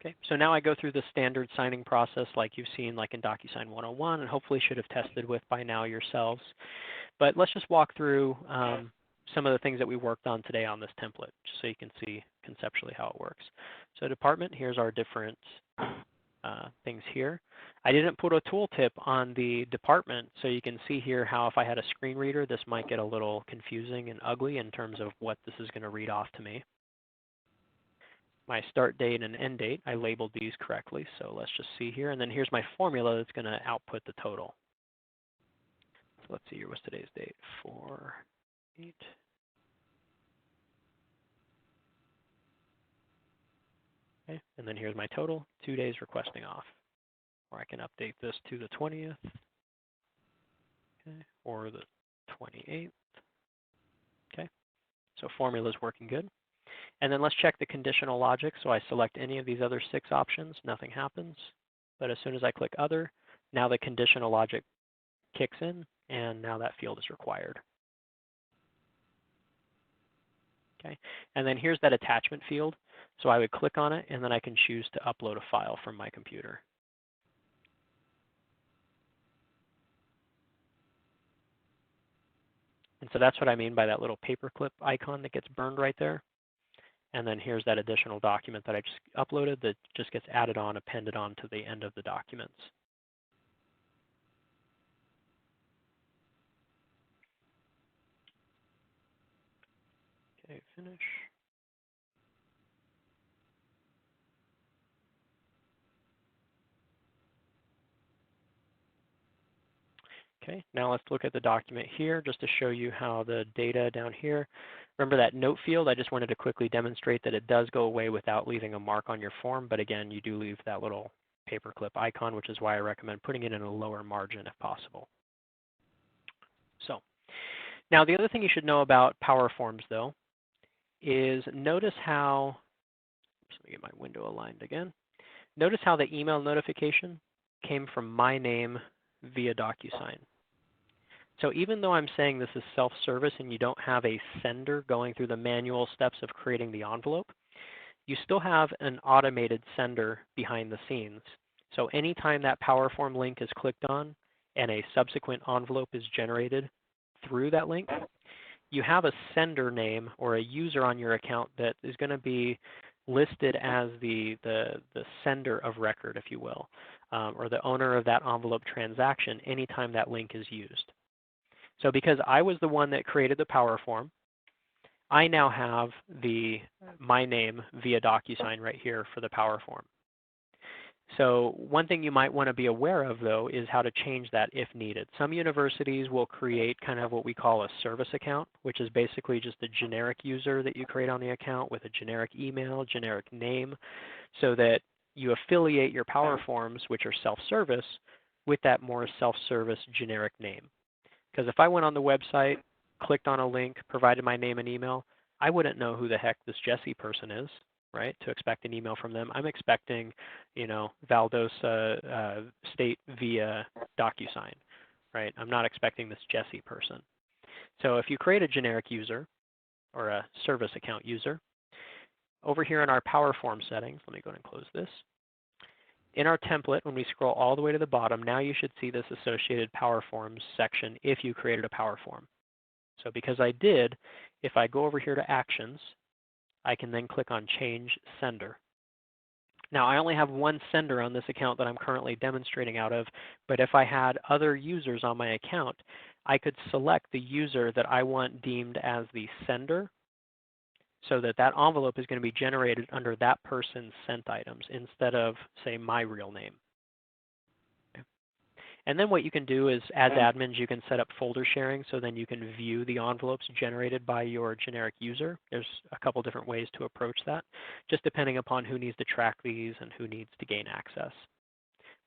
Okay, so now I go through the standard signing process like you've seen like in DocuSign 101 and hopefully should have tested with by now yourselves. But let's just walk through some of the things that we worked on today on this template just so you can see conceptually how it works. So department, here's our different things here. I didn't put a tooltip on the department, so you can see here how if I had a screen reader, this might get a little confusing and ugly in terms of what this is going to read off to me. My start date and end date, I labeled these correctly, so let's just see here. And then here's my formula that's going to output the total. So let's see here, what's today's date? 4/8. Okay, and then here's my total, 2 days requesting off. Or I can update this to the 20th, okay, or the 28th. Okay, so formula is working good. And then let's check the conditional logic. So I select any of these other 6 options, nothing happens. But as soon as I click Other, now the conditional logic kicks in, and now that field is required. Okay, and then here's that attachment field. So I would click on it, and then I can choose to upload a file from my computer. And so that's what I mean by that little paperclip icon that gets burned right there. And then here's that additional document that I just uploaded that just gets added on, appended on to the end of the documents. Okay, finish. Okay, now let's look at the document here just to show you how the data down here. Remember that note field? I just wanted to quickly demonstrate that it does go away without leaving a mark on your form, but again, you do leave that little paperclip icon, which is why I recommend putting it in a lower margin if possible. So, now the other thing you should know about Power Forms though is notice how, let me get my window aligned again. Notice how the email notification came from my name via DocuSign. So even though I'm saying this is self-service and you don't have a sender going through the manual steps of creating the envelope, you still have an automated sender behind the scenes. So anytime that Power Form link is clicked on and a subsequent envelope is generated through that link, you have a sender name or a user on your account that is going to be listed as the sender of record, if you will, or the owner of that envelope transaction anytime that link is used. So because I was the one that created the Power Form, I now have my name via DocuSign right here for the Power Form. So one thing you might want to be aware of, though, is how to change that if needed. Some universities will create kind of what we call a service account, which is basically just a generic user that you create on the account with a generic email, generic name, so that you affiliate your Power Forms, which are self-service, with that more self-service generic name. Because if I went on the website, clicked on a link, provided my name and email, I wouldn't know who the heck this Jesse person is, right, to expect an email from them. I'm expecting, Valdosta State via DocuSign, right? I'm not expecting this Jesse person. So if you create a generic user or a service account user, over here in our Power Form settings, let me go ahead and close this. In our template, when we scroll all the way to the bottom, now you should see this associated Power Forms section if you created a Power Form. So because I did, if I go over here to Actions, I can then click on Change Sender. Now I only have one sender on this account that I'm currently demonstrating out of, but if I had other users on my account, I could select the user that I want deemed as the sender, so that that envelope is going to be generated under that person's sent items instead of, say, my real name. Okay. And then what you can do is, as admins, you can set up folder sharing, so then you can view the envelopes generated by your generic user. There's a couple different ways to approach that, just depending upon who needs to track these and who needs to gain access.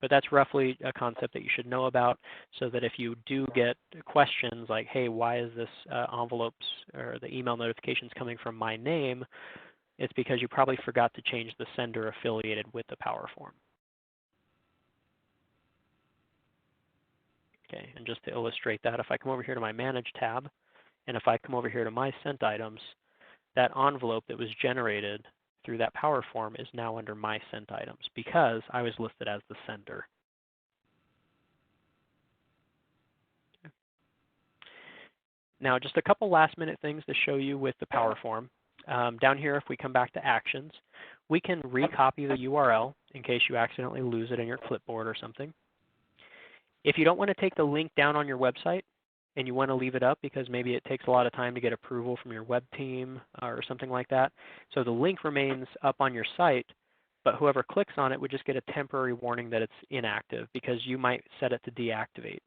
But that's roughly a concept that you should know about, so that if you do get questions like, hey, why is this envelopes or the email notifications coming from my name, it's because you probably forgot to change the sender affiliated with the Power Form. Okay, and just to illustrate that, if I come over here to my Manage tab, and if I come over here to my sent items, that envelope that was generated through that Power Form is now under my sent items because I was listed as the sender. Okay. Now, just a couple last minute things to show you with the Power Form. Down here, if we come back to Actions, we can recopy the URL in case you accidentally lose it in your clipboard or something. If you don't want to take the link down on your website and you want to leave it up because maybe it takes a lot of time to get approval from your web team or something like that, so the link remains up on your site, but whoever clicks on it would just get a temporary warning that it's inactive because you might set it to deactivate.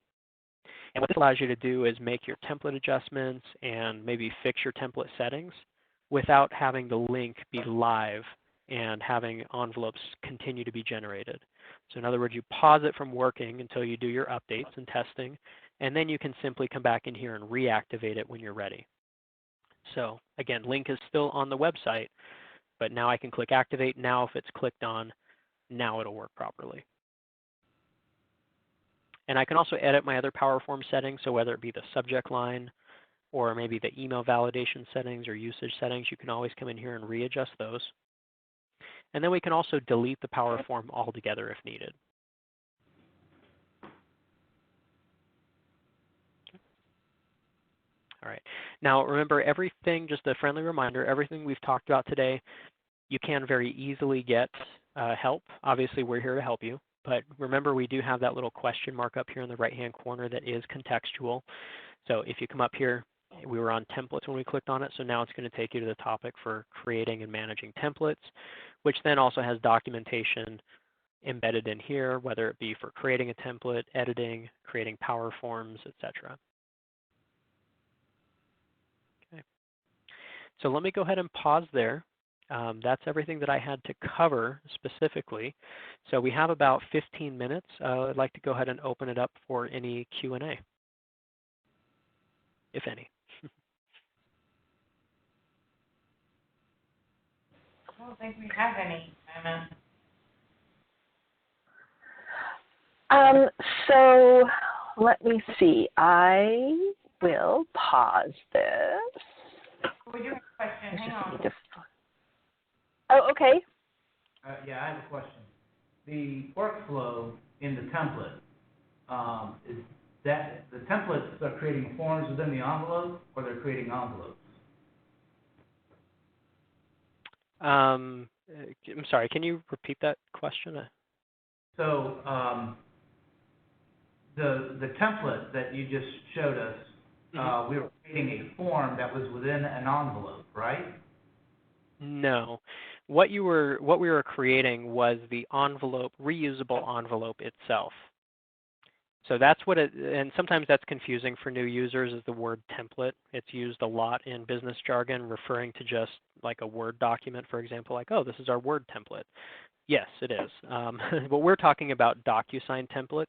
And what this allows you to do is make your template adjustments and maybe fix your template settings without having the link be live and having envelopes continue to be generated. So in other words, you pause it from working until you do your updates and testing, and then you can simply come back in here and reactivate it when you're ready. So again, link is still on the website, but now I can click Activate. Now if it's clicked on, now it'll work properly. And I can also edit my other Power Form settings, so whether it be the subject line or maybe the email validation settings or usage settings, you can always come in here and readjust those. And then we can also delete the power form altogether if needed. All right. Now remember, everything, just a friendly reminder, everything we've talked about today, you can very easily get help. Obviously, we're here to help you. But remember, we do have that little question mark up here in the right-hand corner that is contextual. So if you come up here, we were on templates when we clicked on it, so now it's going to take you to the topic for creating and managing templates, which then also has documentation embedded in here, whether it be for creating a template, editing, creating power forms, etc. Okay. So let me go ahead and pause there. That's everything that I had to cover specifically. So we have about 15 minutes. I'd like to go ahead and open it up for any Q&A, if any. I don't think we have any, Anna. So let me see. I will pause this. We do have a question. Hang on. Oh, okay. Yeah, I have a question. The workflow in the template, is that the templates are creating forms within the envelope, or they're creating envelopes? I'm sorry, can you repeat that question? So the template that you just showed us, we were creating a form that was within an envelope, right? No. What we were creating was the envelope, reusable envelope itself. So that's what it, and sometimes that's confusing for new users, is the word template. It's used a lot in business jargon, referring to just like a Word document, for example, like, oh, this is our Word template. Yes, it is. But we're talking about DocuSign templates,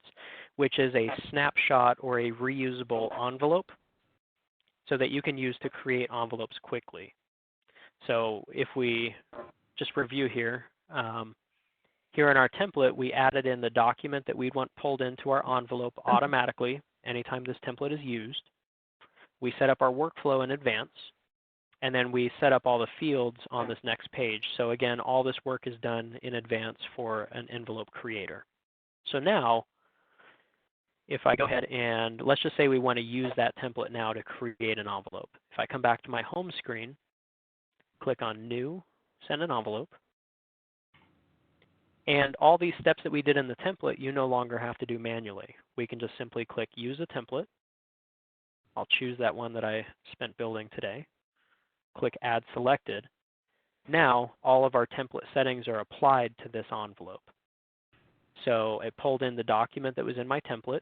which is a snapshot or a reusable envelope so that you can use to create envelopes quickly. So if we just review here, here in our template, we added in the document that we'd want pulled into our envelope automatically anytime this template is used. We set up our workflow in advance, and then we set up all the fields on this next page. So again, all this work is done in advance for an envelope creator. So now, if I go ahead and let's just say we want to use that template now to create an envelope. If I come back to my home screen, click on New, Send an Envelope, and all these steps that we did in the template, you no longer have to do manually. We can just simply click Use a Template. I'll choose that one that I spent building today. Click Add Selected. Now, all of our template settings are applied to this envelope. So it pulled in the document that was in my template.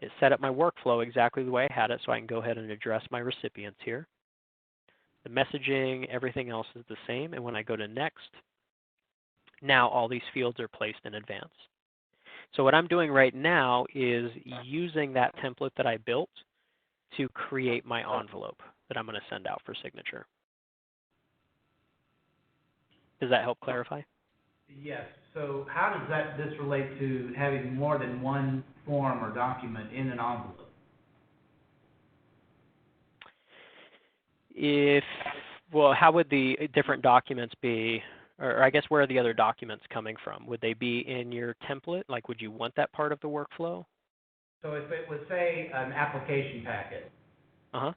It set up my workflow exactly the way I had it, so I can go ahead and address my recipients here. The messaging, everything else is the same. And when I go to Next, now all these fields are placed in advance. So what I'm doing right now is using that template that I built to create my envelope that I'm going to send out for signature. Does that help clarify? Yes. So how does this relate to having more than one form or document in an envelope? Well, how would the different documents be, or I guess where are the other documents coming from? Would they be in your template? Like, would you want that part of the workflow? So if it was, say, an application packet,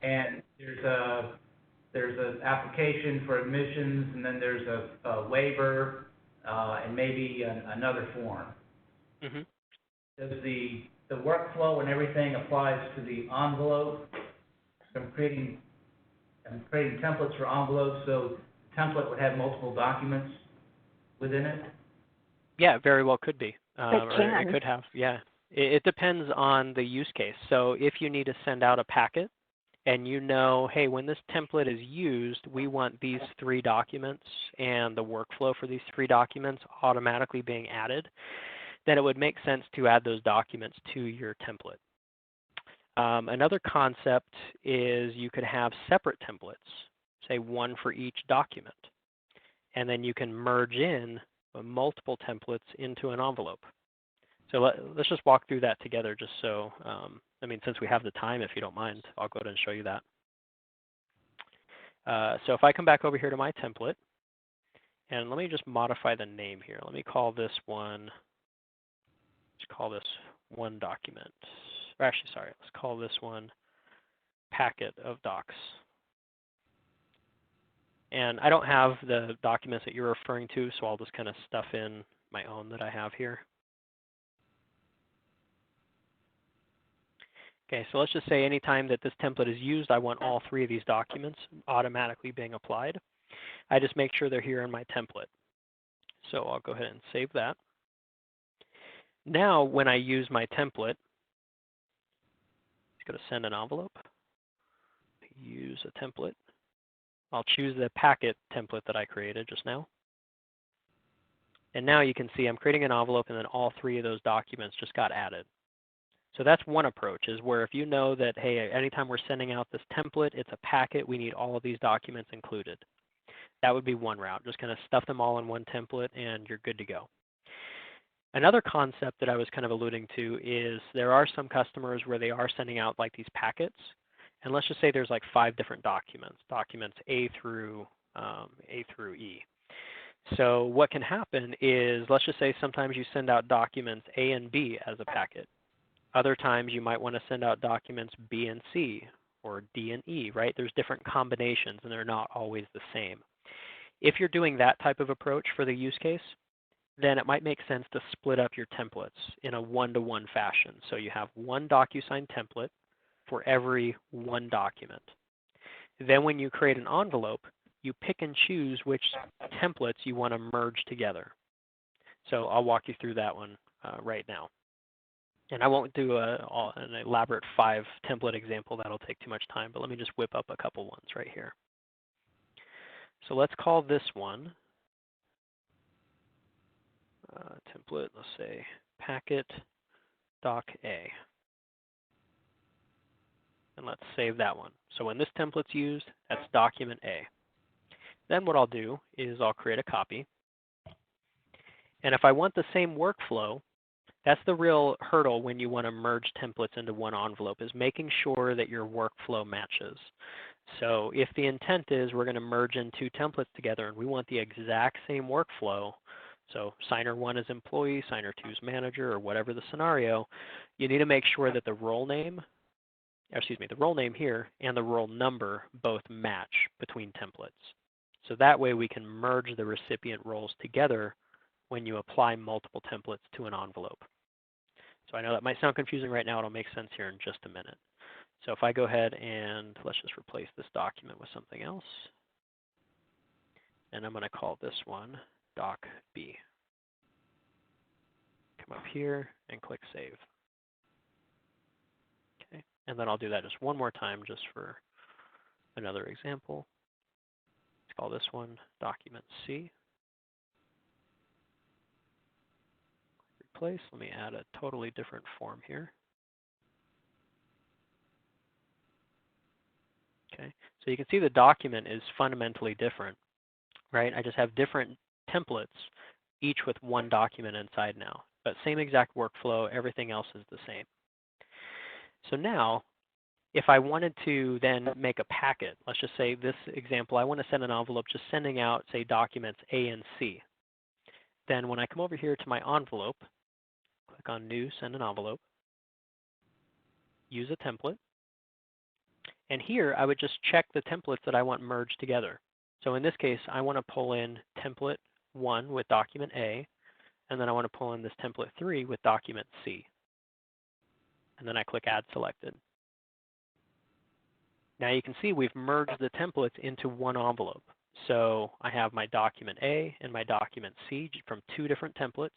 and there's an application for admissions, and then there's a waiver, and maybe another form. Does the workflow and everything applies to the envelope? I'm creating templates for envelopes, so the template would have multiple documents within it? Yeah, it very well could be. Or it could have, yeah. It depends on the use case. So if you need to send out a packet and you know, hey, when this template is used, we want these 3 documents and the workflow for these 3 documents automatically being added, then it would make sense to add those documents to your template. Another concept is you could have separate templates, say one for each document, and then you can merge in multiple templates into an envelope. So let's just walk through that together just so, I mean, since we have the time, if you don't mind, I'll go ahead and show you that. So if I come back over here to my template, And let me just modify the name here. Let me call this one, let's call this one document. Or actually, sorry, let's call this one packet of docs. And I don't have the documents that you're referring to, so I'll just kind of stuff in my own that I have here. Okay, so let's just say anytime that this template is used, I want all three of these documents automatically being applied. I just make sure they're here in my template. So I'll go ahead and save that. Now, when I use my template, let's go to send an envelope, use a template. I'll choose the packet template that I created just now. And now you can see I'm creating an envelope and then all three of those documents just got added. So that's one approach, is where if you know that, hey, anytime we're sending out this template, it's a packet, we need all of these documents included. That would be one route. Just kind of stuff them all in one template and you're good to go. Another concept that I was kind of alluding to is there are some customers where they are sending out like these packets. And let's just say there's like 5 different documents, documents A through E. So what can happen is, let's just say sometimes you send out documents A and B as a packet. Other times you might want to send out documents B and C or D and E, right? There's different combinations and they're not always the same. If you're doing that type of approach for the use case, then it might make sense to split up your templates in a one-to-one fashion. So you have one DocuSign template for every one document. Then when you create an envelope, you pick and choose which templates you want to merge together. So I'll walk you through that one right now. And I won't do an elaborate 5 template example. That'll take too much time, but let me just whip up a couple ones right here. So let's call this one template, let's say packet doc A. And let's save that one. So when this template's used, that's document A. Then what I'll do is I'll create a copy. And if I want the same workflow, that's the real hurdle when you want to merge templates into one envelope, is making sure that your workflow matches. So if the intent is we're going to merge in 2 templates together and we want the exact same workflow, so signer 1 is employee, signer 2 is manager, or whatever the scenario, you need to make sure that the role name here and the role number both match between templates. So that way we can merge the recipient roles together when you apply multiple templates to an envelope. So I know that might sound confusing right now. It'll make sense here in just a minute. So if I go ahead and let's just replace this document with something else. And I'm going to call this one Doc B. Come up here and click Save. Okay, and then I'll do that just one more time just for another example. Let's call this one Document C. Replace. Let me add a totally different form here. Okay, so you can see the document is fundamentally different, right? I just have different templates, each with one document inside now. But same exact workflow, everything else is the same. So now, if I wanted to then make a packet, let's just say this example, I want to send an envelope just sending out, say, documents A and C. Then when I come over here to my envelope, click on New, Send an Envelope, use a template. And here, I would just check the templates that I want merged together. So in this case, I want to pull in template 1 with document A, and then I want to pull in this template 3 with document C. And then I click Add Selected. Now you can see we've merged the templates into one envelope. So I have my document A and my document C from 2 different templates,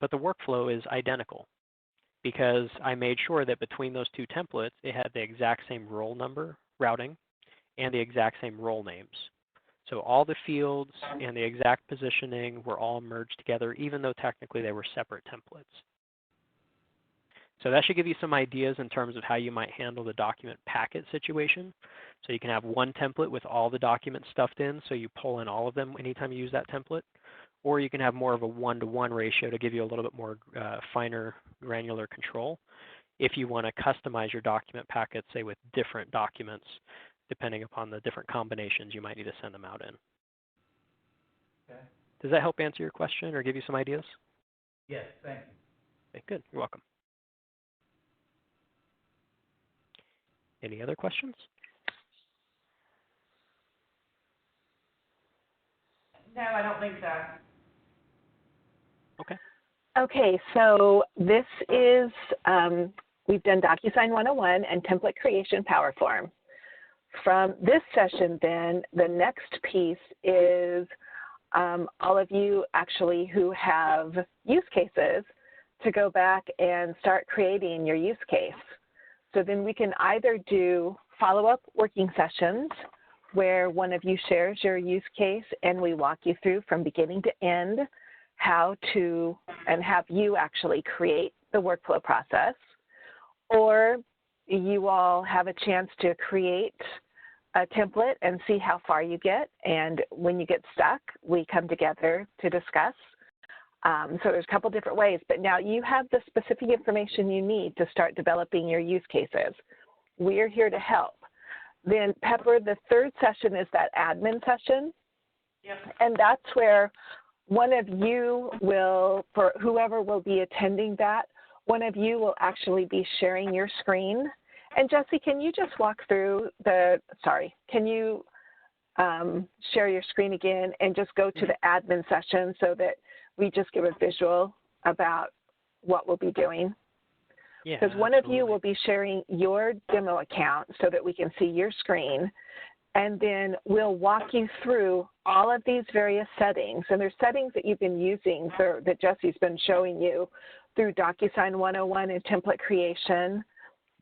but the workflow is identical, because I made sure that between those 2 templates, it had the exact same roll number routing and the exact same role names. So all the fields and the exact positioning were all merged together, even though technically they were separate templates. So that should give you some ideas in terms of how you might handle the document packet situation. So you can have one template with all the documents stuffed in, so you pull in all of them anytime you use that template. Or you can have more of a 1-to-1 ratio to give you a little bit more finer granular control if you want to customize your document packets, say with different documents, depending upon the different combinations you might need to send them out in. Does that help answer your question or give you some ideas? Yes, thank you. Okay, good. You're welcome. Any other questions? No, I don't think so. Okay. Okay, so this is, we've done DocuSign 101 and template creation PowerForm. From this session then, the next piece is all of you actually who have use cases to go back and start creating your use case. So then we can either do follow-up working sessions where one of you shares your use case and we walk you through from beginning to end how to, and have you actually create the workflow process. Or you all have a chance to create a template and see how far you get. And when you get stuck, we come together to discuss. So there's a couple different ways, but now you have the specific information you need to start developing your use cases. We're here to help. Then Pepper, the third session is that admin session. Yep. And that's where one of you will, for whoever will be attending that, one of you will actually be sharing your screen. And Jesse, can you just walk through the, can you share your screen again and just go to the admin session so that we just give a visual about what we'll be doing? Yeah, because one of you will be sharing your demo account so that we can see your screen, and then we'll walk you through all of these various settings. And there's settings that you've been using that Jesse's been showing you through DocuSign 101 and template creation.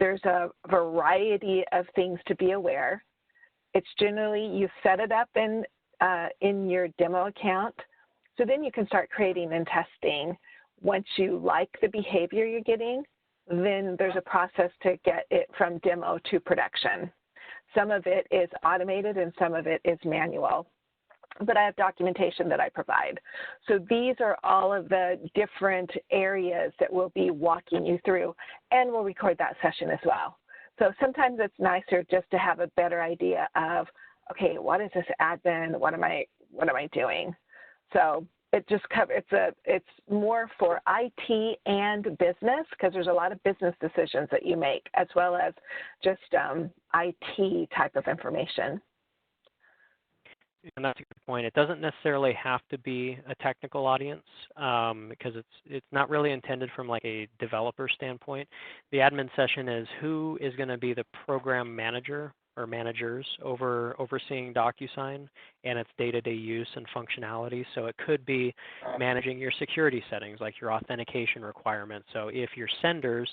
There's a variety of things to be aware. It's generally you set it up in your demo account, so then you can start creating and testing. Once you like the behavior you're getting, then there's a process to get it from demo to production. Some of it is automated and some of it is manual, but I have documentation that I provide. So these are all of the different areas that we'll be walking you through, and we'll record that session as well. So sometimes it's nicer just to have a better idea of, okay, what is this admin? What am I doing? So it just covers, it's more for IT and business, because there's a lot of business decisions that you make, as well as just IT type of information. And that's a good point. It doesn't necessarily have to be a technical audience because it's not really intended from like a developer standpoint. The admin session is who is going to be the program manager or managers overseeing DocuSign and its day-to-day use and functionality. So it could be managing your security settings, like your authentication requirements. So if your senders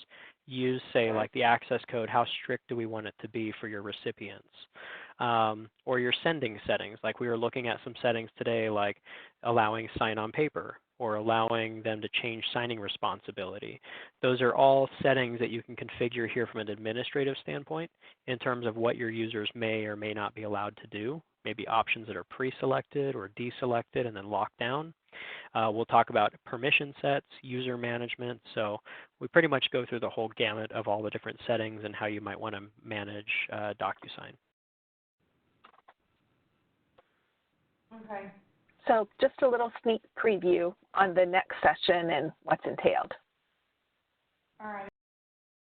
use, say, like the access code, how strict do we want it to be for your recipients? Or your sending settings, like we were looking at some settings today, like allowing sign on paper or allowing them to change signing responsibility. Those are all settings that you can configure here from an administrative standpoint in terms of what your users may or may not be allowed to do, maybe options that are pre-selected or deselected and then locked down. We'll talk about permission sets, user management. So we pretty much go through the whole gamut of all the different settings and how you might want to manage DocuSign. Okay. So just a little sneak preview on the next session and what's entailed. All right.